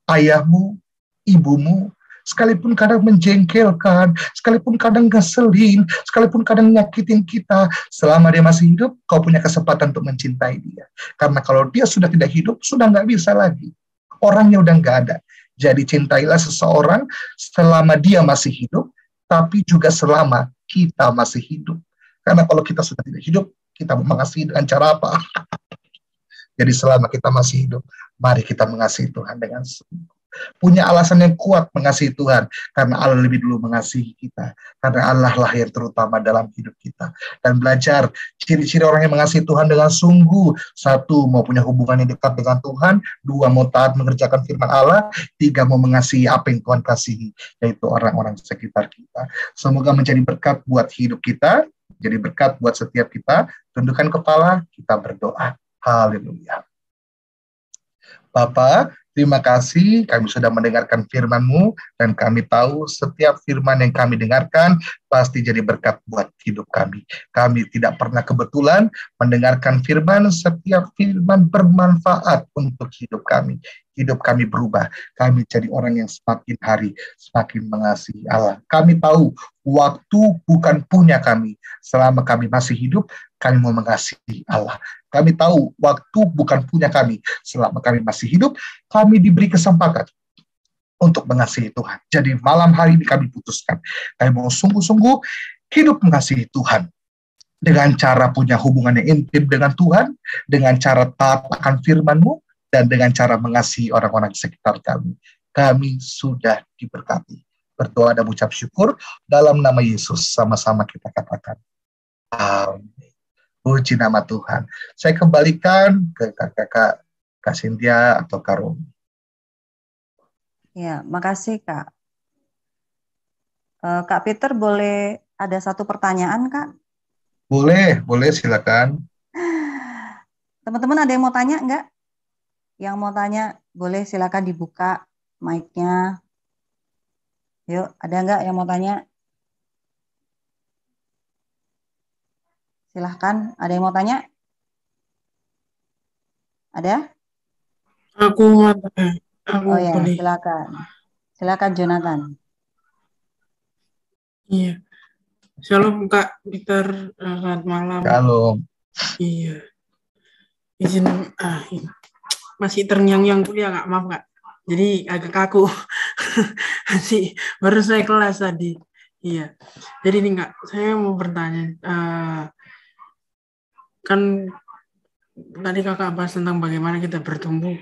ayahmu, ibumu, sekalipun kadang menjengkelkan, sekalipun kadang ngeselin, sekalipun kadang nyakitin kita, selama dia masih hidup, kau punya kesempatan untuk mencintai dia. Karena kalau dia sudah tidak hidup, sudah nggak bisa lagi. Orangnya udah nggak ada. Jadi cintailah seseorang selama dia masih hidup, tapi juga selama kita masih hidup. Karena kalau kita sudah tidak hidup, kita mengasihi dengan cara apa? Jadi selama kita masih hidup, mari kita mengasihi Tuhan dengan sungguh. Punya alasan yang kuat mengasihi Tuhan, karena Allah lebih dulu mengasihi kita. Karena Allah lah yang terutama dalam hidup kita. Dan belajar ciri-ciri orang yang mengasihi Tuhan dengan sungguh. 1, mau punya hubungan yang dekat dengan Tuhan. 2, mau taat mengerjakan firman Allah. 3, mau mengasihi apa yang Tuhan kasihi, yaitu orang-orang sekitar kita. Semoga menjadi berkat buat hidup kita, jadi berkat buat setiap kita. Tundukkan kepala, kita berdoa. Haleluya. Bapa, terima kasih kami sudah mendengarkan firman-Mu dan kami tahu setiap firman yang kami dengarkan pasti jadi berkat buat hidup kami. Kami tidak pernah kebetulan mendengarkan firman, setiap firman bermanfaat untuk hidup kami. Hidup kami berubah. Kami jadi orang yang semakin hari semakin mengasihi Allah. Kami tahu waktu bukan punya kami. Selama kami masih hidup, kami mau mengasihi Allah. Kami tahu waktu bukan punya kami. Selama kami masih hidup, kami diberi kesempatan untuk mengasihi Tuhan. Jadi malam hari ini kami putuskan, kami mau sungguh-sungguh hidup mengasihi Tuhan. Dengan cara punya hubungan yang intim dengan Tuhan, dengan cara taat akan firman-Mu, dan dengan cara mengasihi orang-orang di sekitar kami. Kami sudah diberkati. Berdoa dan ucap syukur dalam nama Yesus. Sama-sama kita katakan. Amin. Puji nama Tuhan. Saya kembalikan ke kakak Kak Cynthia atau Kak Romi. Ya, makasih Kak. Kak Peter, boleh ada satu pertanyaan Kak? Boleh silakan. Teman-teman ada yang mau tanya enggak? Yang mau tanya boleh silakan dibuka mic-nya. Yuk, ada enggak yang mau tanya? Silahkan, ada yang mau tanya? Ada? Aku aku Oh ya, boleh. silakan. Silakan Jonathan. Iya. Shalom Kak Peter, selamat malam. Kalau Iya. Izin masih terngiang-ngiang kuliah Kak, maaf Kak. Jadi agak kaku. Masih baru saya kelas tadi. Iya. Jadi ini Kak, saya mau bertanya. Kan tadi Kakak bahas tentang bagaimana kita bertumbuh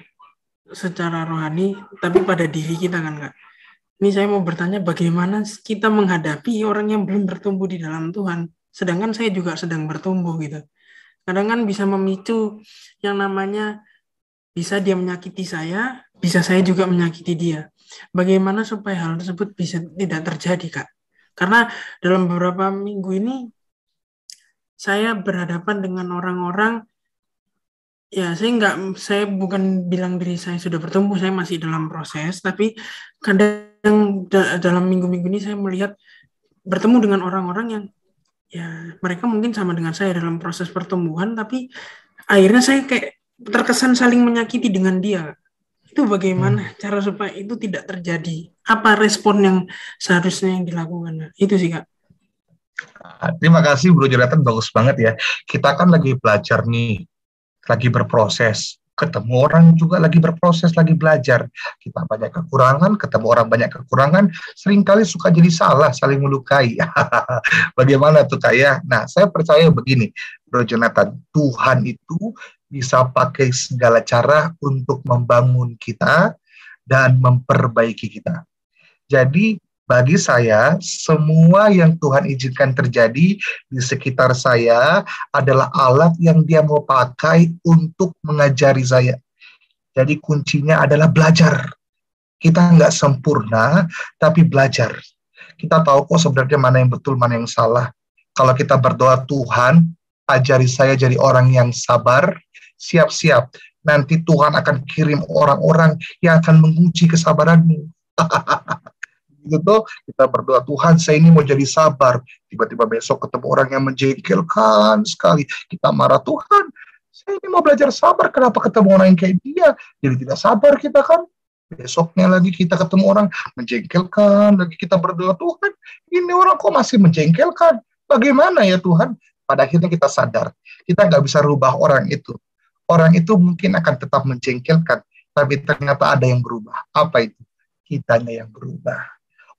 secara rohani, tapi pada diri kita kan Kak. Ini saya mau bertanya bagaimana kita menghadapi orang yang belum bertumbuh di dalam Tuhan. Sedangkan saya juga sedang bertumbuh gitu. Kadang kan bisa memicu yang namanya bisa dia menyakiti saya, bisa saya juga menyakiti dia. Bagaimana supaya hal tersebut bisa tidak terjadi, Kak? Karena dalam beberapa minggu ini saya berhadapan dengan orang-orang, ya saya bukan bilang diri saya sudah bertumbuh, saya masih dalam proses, tapi kadang dalam minggu-minggu ini saya melihat bertemu dengan orang-orang yang ya mereka mungkin sama dengan saya dalam proses pertumbuhan, tapi akhirnya saya kayak terkesan saling menyakiti dengan dia. Itu bagaimana cara supaya itu tidak terjadi? Apa respon yang seharusnya yang dilakukan? Itu sih Kak. terima kasih Bro Jonathan, bagus banget ya. Kita kan lagi belajar nih, lagi berproses. Ketemu orang juga lagi berproses, lagi belajar. Kita banyak kekurangan, ketemu orang banyak kekurangan, seringkali suka jadi salah, saling melukai. Bagaimana tuh kayak? Nah, saya percaya begini, Bro Jonathan, Tuhan itu bisa pakai segala cara untuk membangun kita dan memperbaiki kita. Jadi bagi saya, semua yang Tuhan izinkan terjadi di sekitar saya adalah alat yang Dia mau pakai untuk mengajari saya. Jadi kuncinya adalah belajar. Kita nggak sempurna, tapi belajar. Kita tahu kok sebenarnya mana yang betul, mana yang salah. Kalau kita berdoa, Tuhan, ajari saya jadi orang yang sabar, siap-siap. Nanti Tuhan akan kirim orang-orang yang akan menguji kesabaranmu. Gitu kita berdoa, Tuhan saya ini mau jadi sabar, tiba-tiba besok ketemu orang yang menjengkelkan sekali, kita marah, Tuhan saya ini mau belajar sabar, kenapa ketemu orang yang kayak dia, jadi tidak sabar kita kan. Besoknya lagi kita ketemu orang menjengkelkan, lagi kita berdoa, Tuhan ini orang kok masih menjengkelkan, bagaimana ya Tuhan. Pada akhirnya kita sadar kita nggak bisa rubah orang itu mungkin akan tetap menjengkelkan, tapi ternyata ada yang berubah. Apa itu? Kitanya yang berubah.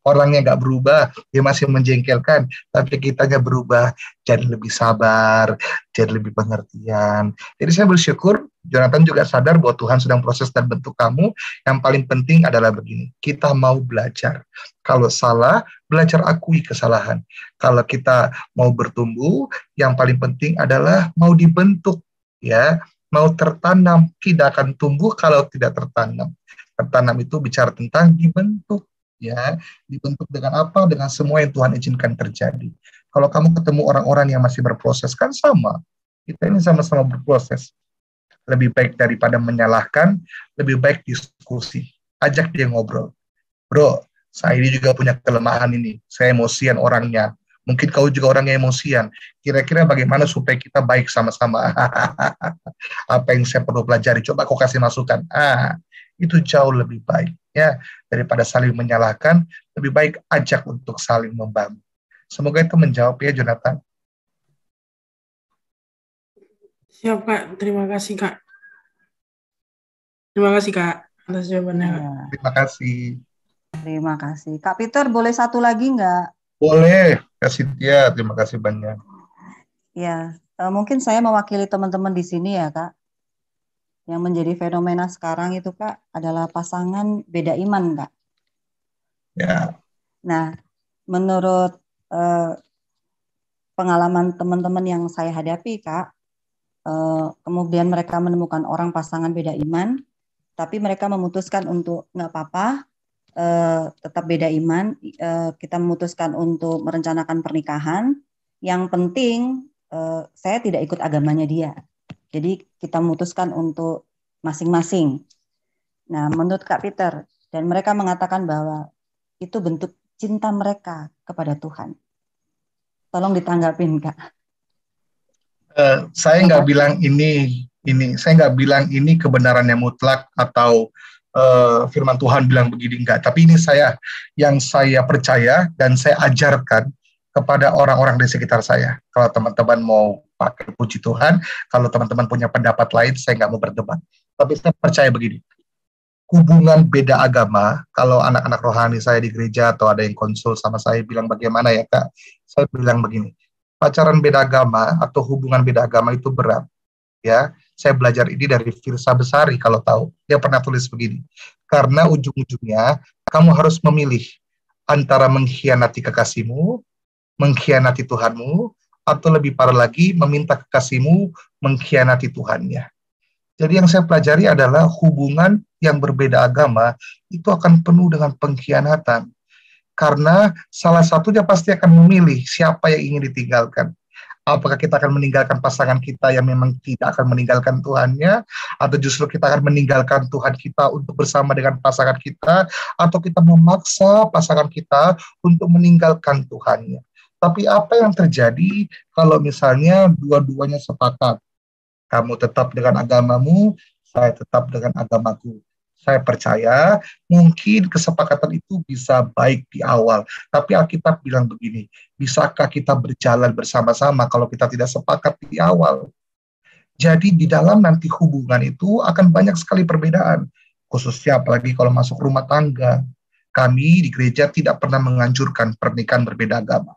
Orangnya nggak berubah, dia masih menjengkelkan, tapi kitanya berubah, jadi lebih sabar, jadi lebih pengertian. Jadi saya bersyukur, Jonathan juga sadar bahwa Tuhan sedang proses dan bentuk kamu. Yang paling penting adalah begini, kita mau belajar. Kalau salah, belajar akui kesalahan. Kalau kita mau bertumbuh, yang paling penting adalah mau dibentuk, ya, mau tertanam. Tidak akan tumbuh kalau tidak tertanam. Tertanam itu bicara tentang dibentuk. Ya, dibentuk dengan apa? Dengan semua yang Tuhan izinkan terjadi. Kalau kamu ketemu orang-orang yang masih berproses, kan sama. Kita ini sama-sama berproses. Lebih baik daripada menyalahkan, lebih baik diskusi. Ajak dia ngobrol. Bro, saya ini juga punya kelemahan ini. Saya emosian orangnya. Mungkin kau juga orang yang emosian. Kira-kira bagaimana supaya kita baik sama-sama? Apa yang saya perlu pelajari? Coba kau kasih masukan. Itu jauh lebih baik. Ya, daripada saling menyalahkan, lebih baik ajak untuk saling membangun. Semoga itu menjawab ya, Jonathan. Siap Kak, terima kasih Kak. Terima kasih Kak atas jawabannya. Ya. Terima kasih. Terima kasih. Kak Peter, boleh satu lagi nggak? Boleh, Kak Cynthia. Terima kasih banyak. Ya, mungkin saya mewakili teman-teman di sini ya, Kak. Yang menjadi fenomena sekarang itu, Kak, adalah pasangan beda iman, Kak. Ya. Nah, menurut pengalaman teman-teman yang saya hadapi, Kak, kemudian mereka menemukan orang pasangan beda iman, tapi mereka memutuskan untuk nggak apa-apa, tetap beda iman, kita memutuskan untuk merencanakan pernikahan. Yang penting saya tidak ikut agamanya dia. Jadi kita memutuskan untuk masing-masing. Nah, menurut Kak Peter, dan mereka mengatakan bahwa itu bentuk cinta mereka kepada Tuhan. Tolong ditanggapin, Kak. Saya nggak bilang saya nggak bilang ini kebenaran yang mutlak atau firman Tuhan bilang begini, enggak. Tapi ini yang saya percaya dan saya ajarkan kepada orang-orang di sekitar saya. Kalau teman-teman mau pakai puji Tuhan, kalau teman-teman punya pendapat lain, saya nggak mau berdebat. Tapi saya percaya begini, hubungan beda agama, kalau anak-anak rohani saya di gereja atau ada yang konsul sama saya bilang bagaimana ya Kak, saya bilang begini, pacaran beda agama atau hubungan beda agama itu berat. Ya, saya belajar ini dari Firsa Besari kalau tahu. Dia pernah tulis begini, karena ujung-ujungnya kamu harus memilih antara mengkhianati kekasihmu, mengkhianati Tuhanmu, atau lebih parah lagi, meminta kekasihmu mengkhianati Tuhannya. Jadi yang saya pelajari adalah hubungan yang berbeda agama itu akan penuh dengan pengkhianatan. Karena salah satunya pasti akan memilih siapa yang ingin ditinggalkan. Apakah kita akan meninggalkan pasangan kita yang memang tidak akan meninggalkan Tuhannya, atau justru kita akan meninggalkan Tuhan kita untuk bersama dengan pasangan kita, atau kita memaksa pasangan kita untuk meninggalkan Tuhannya. Tapi apa yang terjadi kalau misalnya dua-duanya sepakat? Kamu tetap dengan agamamu, saya tetap dengan agamaku. Saya percaya mungkin kesepakatan itu bisa baik di awal. Tapi Alkitab bilang begini, bisakah kita berjalan bersama-sama kalau kita tidak sepakat di awal? Jadi di dalam nanti hubungan itu akan banyak sekali perbedaan. Khususnya apalagi kalau masuk rumah tangga. Kami di gereja tidak pernah menganjurkan pernikahan berbeda agama.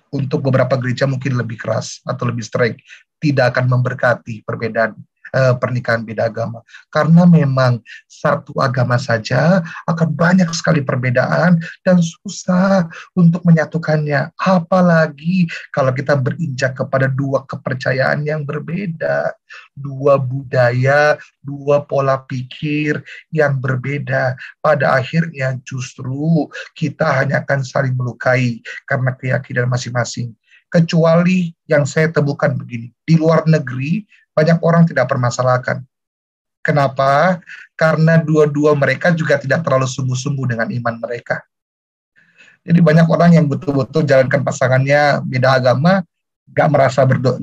Untuk beberapa gereja mungkin lebih keras atau lebih strict, tidak akan memberkati perbedaan pernikahan beda agama. Karena memang satu agama saja akan banyak sekali perbedaan dan susah untuk menyatukannya. Apalagi kalau kita berinjak kepada dua kepercayaan yang berbeda, dua budaya, dua pola pikir yang berbeda. Pada akhirnya justru kita hanya akan saling melukai karena keyakinan masing-masing. Kecuali yang saya temukan begini, di luar negeri banyak orang tidak permasalahkan. Kenapa? Karena dua-dua mereka juga tidak terlalu sungguh-sungguh dengan iman mereka. Jadi banyak orang yang betul-betul jalankan pasangannya beda agama, nggak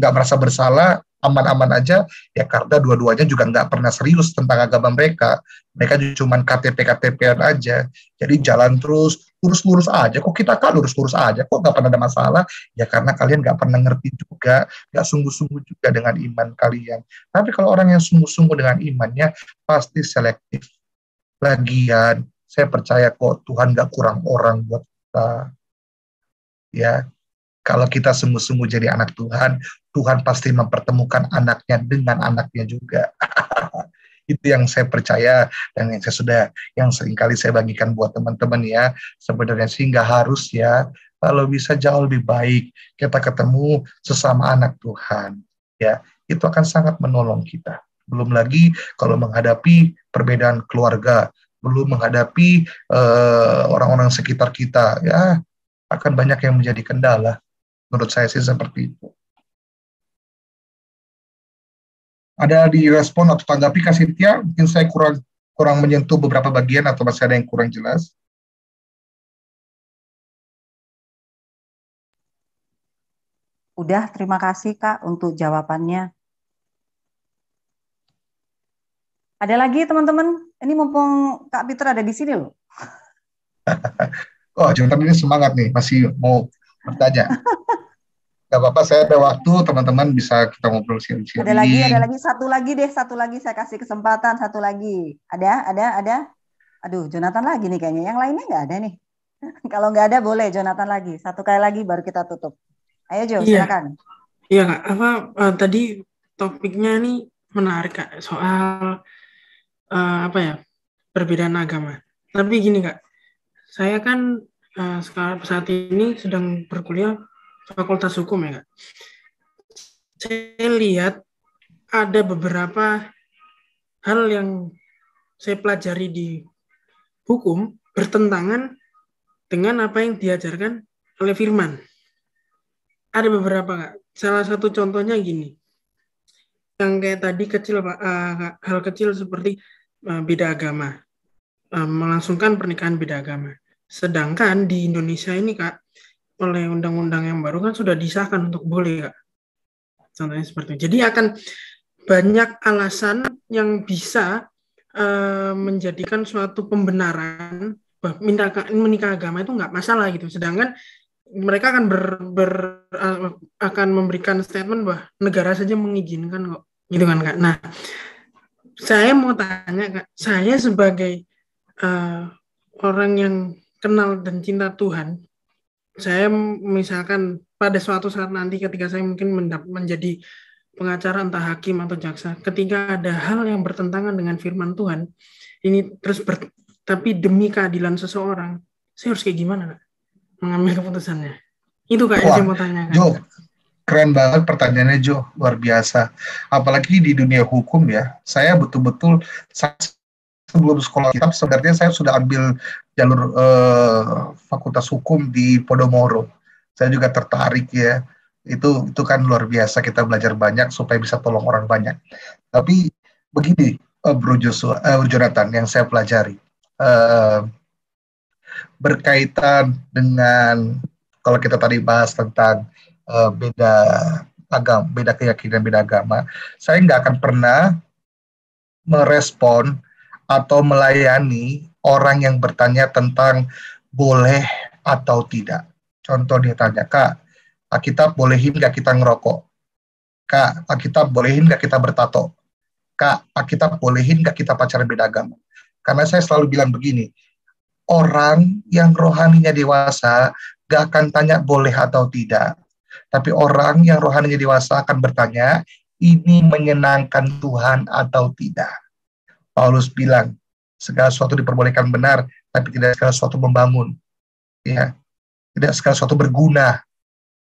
merasa bersalah, aman-aman aja, ya karena dua-duanya juga nggak pernah serius tentang agama mereka. Mereka cuma KTP-KTP-an aja. Jadi jalan terus, lurus-lurus aja. Kok kita kan lurus-lurus aja, kok nggak pernah ada masalah? Ya karena kalian nggak pernah ngerti juga, nggak sungguh-sungguh juga dengan iman kalian. Tapi kalau orang yang sungguh-sungguh dengan imannya, pasti selektif. Lagian, saya percaya kok Tuhan nggak kurang orang buat kita. Ya, kalau kita sungguh-sungguh jadi anak Tuhan, Tuhan pasti mempertemukan anaknya dengan anaknya juga. Itu yang saya percaya dan yang seringkali saya bagikan buat teman-teman ya. Sebenarnya sih nggak harus ya. Kalau bisa jauh lebih baik kita ketemu sesama anak Tuhan. Ya, itu akan sangat menolong kita. Belum lagi kalau menghadapi perbedaan keluarga, belum menghadapi orang-orang sekitar kita, ya akan banyak yang menjadi kendala. Menurut saya sih seperti itu. Ada direspon atau tanggapi Kak Cynthia? Mungkin saya kurang menyentuh beberapa bagian atau masih ada yang kurang jelas? Udah, terima kasih Kak untuk jawabannya. Ada lagi teman-teman? Ini mumpung Kak Peter ada di sini loh. Oh, Jonathan ini semangat nih, masih mau bertanya. Gak apa-apa, saya ada waktu, teman-teman bisa kita ngobrol sharing-sharing. Ada lagi, satu lagi saya kasih kesempatan, satu lagi. Ada. Aduh, Jonathan lagi nih kayaknya. Yang lainnya nggak ada nih. Kalau nggak ada boleh Jonathan lagi. Satu kali lagi baru kita tutup. Ayo Jo, silakan. Iya Kak, tadi topiknya nih menarik Kak, soal perbedaan agama. Tapi gini Kak, saya kan saat ini sedang berkuliah Fakultas Hukum ya Kak. Saya lihat ada beberapa hal yang saya pelajari di hukum bertentangan dengan apa yang diajarkan oleh firman. Ada beberapa Kak. Salah satu contohnya gini. Yang kayak tadi kecil Pak, hal kecil seperti beda agama, melangsungkan pernikahan beda agama. Sedangkan di Indonesia ini Kak, oleh undang-undang yang baru kan sudah disahkan untuk boleh Kak. Contohnya seperti itu. Jadi akan banyak alasan yang bisa menjadikan suatu pembenaran bahwa menikah agama itu nggak masalah gitu. Sedangkan mereka akan akan memberikan statement bahwa negara saja mengizinkan kok, gitu kan Kak. Nah, saya mau tanya Kak, saya sebagai orang yang kenal dan cinta Tuhan, saya misalkan pada suatu saat nanti ketika saya mungkin menjadi pengacara entah hakim atau jaksa, ketika ada hal yang bertentangan dengan firman Tuhan, ini terus tapi demi keadilan seseorang, saya harus kayak gimana Kak? Mengambil keputusannya. Itu Kak yang saya mau tanyakan. Jo, keren banget pertanyaannya Jo, luar biasa. Apalagi di dunia hukum ya, saya betul-betul sebelum sekolah kitab sebenarnya saya sudah ambil jalur fakultas hukum di Podomoro. Saya juga tertarik ya. Itu kan luar biasa, kita belajar banyak supaya bisa tolong orang banyak. Tapi begini, Bro Jonathan, yang saya pelajari berkaitan dengan kalau kita tadi bahas tentang beda agama, beda keyakinan, beda agama, saya nggak akan pernah merespon atau melayani orang yang bertanya tentang boleh atau tidak. Contoh dia tanya, Kak, Alkitab bolehin nggak kita ngerokok? Kak, Alkitab bolehin nggak kita bertato? Kak, Alkitab bolehin nggak kita pacaran beda agama? Karena saya selalu bilang begini, orang yang rohaninya dewasa gak akan tanya boleh atau tidak. Tapi orang yang rohaninya dewasa akan bertanya, ini menyenangkan Tuhan atau tidak. Paulus bilang, segala sesuatu diperbolehkan benar, tapi tidak segala sesuatu membangun. Ya, tidak segala sesuatu berguna.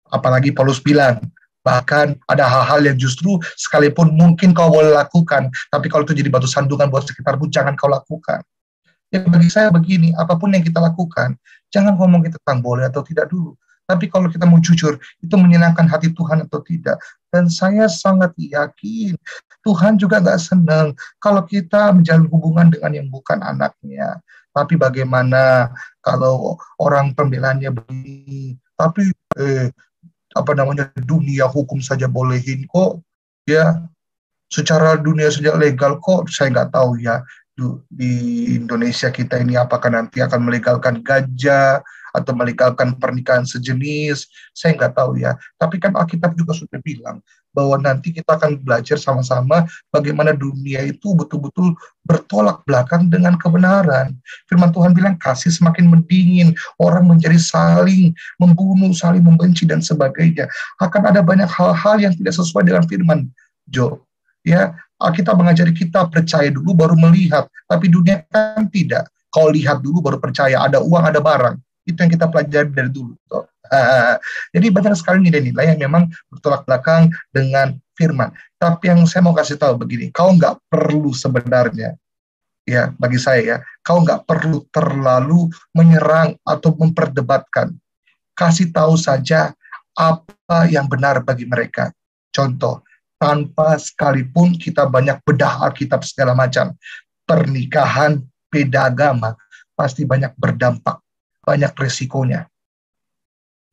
Apalagi Paulus bilang, bahkan ada hal-hal yang justru sekalipun mungkin kau boleh lakukan, tapi kalau itu jadi batu sandungan buat sekitarmu, jangan kau lakukan. Ya bagi saya begini, apapun yang kita lakukan, jangan ngomong tentang boleh atau tidak dulu. Tapi kalau kita mau jujur, itu menyenangkan hati Tuhan atau tidak. Dan saya sangat yakin, Tuhan juga gak senang kalau kita menjalin hubungan dengan yang bukan anaknya. Tapi bagaimana kalau orang pembelaannya begini, tapi dunia hukum saja bolehin kok, ya secara dunia saja legal kok, saya nggak tahu ya di Indonesia kita ini apakah nanti akan melegalkan ganja atau melegalkan pernikahan sejenis, saya nggak tahu ya. Tapi kan Alkitab juga sudah bilang bahwa nanti kita akan belajar sama-sama bagaimana dunia itu betul-betul bertolak belakang dengan kebenaran. Firman Tuhan bilang kasih semakin mendingin, orang menjadi saling membunuh, saling membenci dan sebagainya. Akan ada banyak hal-hal yang tidak sesuai dengan firman Jo. Ya, kita mengajari kita percaya dulu baru melihat, tapi dunia kan tidak. Kau lihat dulu baru percaya, ada uang, ada barang. Itu yang kita pelajari dari dulu. Jadi banyak sekali nilai-nilai yang memang bertolak belakang dengan firman. Tapi yang saya mau kasih tahu begini, kau nggak perlu sebenarnya, ya bagi saya ya, kau nggak perlu terlalu menyerang atau memperdebatkan. Kasih tahu saja apa yang benar bagi mereka. Contoh, tanpa sekalipun kita banyak bedah Alkitab segala macam, pernikahan beda agama pasti banyak berdampak, banyak resikonya.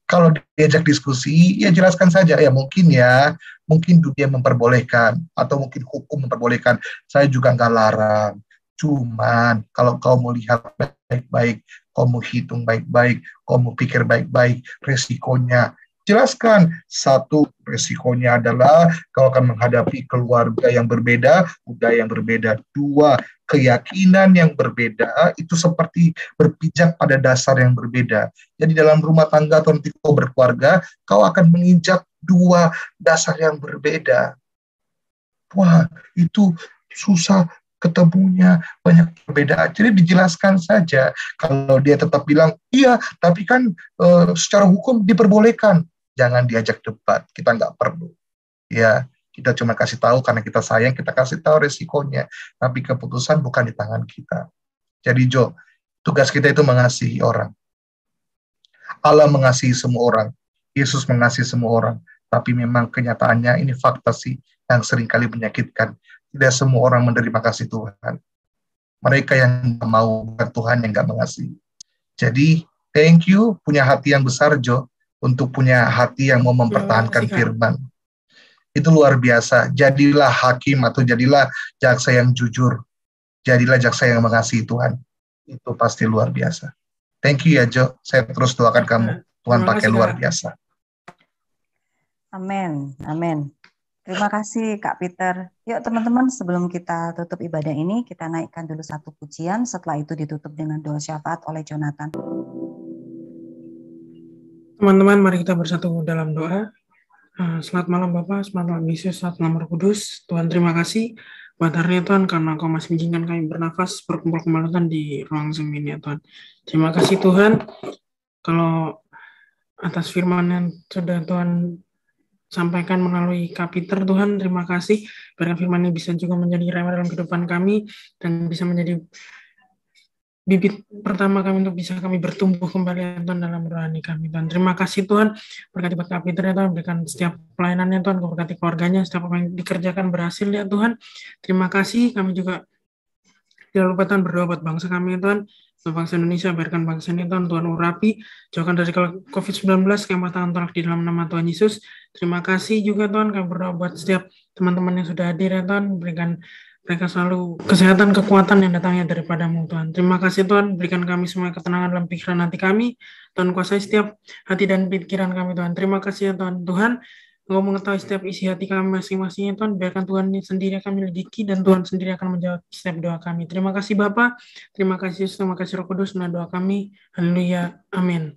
Kalau diajak diskusi, ya jelaskan saja, ya mungkin dunia memperbolehkan, atau mungkin hukum memperbolehkan, saya juga nggak larang. Cuman, kalau kau mau lihat baik-baik, kau mau hitung baik-baik, kau mau pikir baik-baik, resikonya, jelaskan. Satu, resikonya adalah kau akan menghadapi keluarga yang berbeda, budaya yang berbeda. Dua, keyakinan yang berbeda itu seperti berpijak pada dasar yang berbeda. Jadi dalam rumah tangga atau nanti kau berkeluarga, kau akan menginjak dua dasar yang berbeda. Wah, itu susah ketemunya, banyak perbedaan. Jadi dijelaskan saja. Kalau dia tetap bilang, iya, tapi kan secara hukum diperbolehkan. Jangan diajak debat, kita nggak perlu. Ya, kita cuma kasih tahu karena kita sayang, kita kasih tahu resikonya. Tapi keputusan bukan di tangan kita. Jadi Jo, tugas kita itu mengasihi orang. Allah mengasihi semua orang. Yesus mengasihi semua orang. Tapi memang kenyataannya ini fakta sih. yang seringkali menyakitkan. Tidak semua orang menerima kasih Tuhan. Mereka yang mau, bukan Tuhan yang nggak mengasihi. Jadi, thank you, punya hati yang besar, Jo, untuk punya hati yang mau mempertahankan firman. Itu luar biasa. Jadilah hakim atau jadilah jaksa yang jujur. Jadilah jaksa yang mengasihi Tuhan. Itu pasti luar biasa. Thank you ya, Jo. Saya terus doakan kamu. Tuhan pakai luar biasa. Amin. Amin. Terima kasih Kak Peter. Yuk teman-teman, sebelum kita tutup ibadah ini, kita naikkan dulu satu pujian. Setelah itu ditutup dengan doa syafaat oleh Jonathan. Teman-teman, mari kita bersatu dalam doa. Selamat malam Bapak, selamat malam Yesus, selamat malam Roh Kudus. Tuhan terima kasih buat hari ini Tuhan, karena Engkau masih mengizinkan kami bernafas, berkumpul kembali Tuhan di ruang Zoom ini ya Tuhan. Terima kasih Tuhan, kalau atas firman yang sudah Tuhan sampaikan melalui Kak Peter, Tuhan terima kasih, biarkan firman ini bisa juga menjadi rema dalam kehidupan kami, dan bisa menjadi bibit pertama kami untuk bisa kami bertumbuh kembali Tuhan dalam rohani kami Tuhan. Terima kasih Tuhan, berkati buat Kak Peter ya Tuhan, berikan setiap pelayanannya Tuhan, berkati keluarganya, setiap apa yang dikerjakan berhasil ya Tuhan. Terima kasih, kami juga tidak lupa Tuhan berdoa buat bangsa kami Tuhan, bangsa Indonesia, biarkan bangsa ini Tuhan urapi, jauhkan dari COVID-19, kami tangan tolak di dalam nama Tuhan Yesus. Terima kasih juga Tuhan, kami berdoa buat setiap teman-teman yang sudah hadir ya Tuhan, berikan mereka selalu kesehatan, kekuatan yang datangnya daripadamu Tuhan. Terima kasih Tuhan, berikan kami semua ketenangan dalam pikiran hati kami, Tuhan kuasai setiap hati dan pikiran kami Tuhan. Terima kasih ya Tuhan. Tuhan, Engkau mengetahui setiap isi hati kami masing-masing Tuhan, biarkan Tuhan sendiri akan melidiki dan Tuhan sendiri akan menjawab setiap doa kami. Terima kasih Bapa, terima kasih Yesus, terima kasih Roh Kudus, doa kami. Haleluya, amin.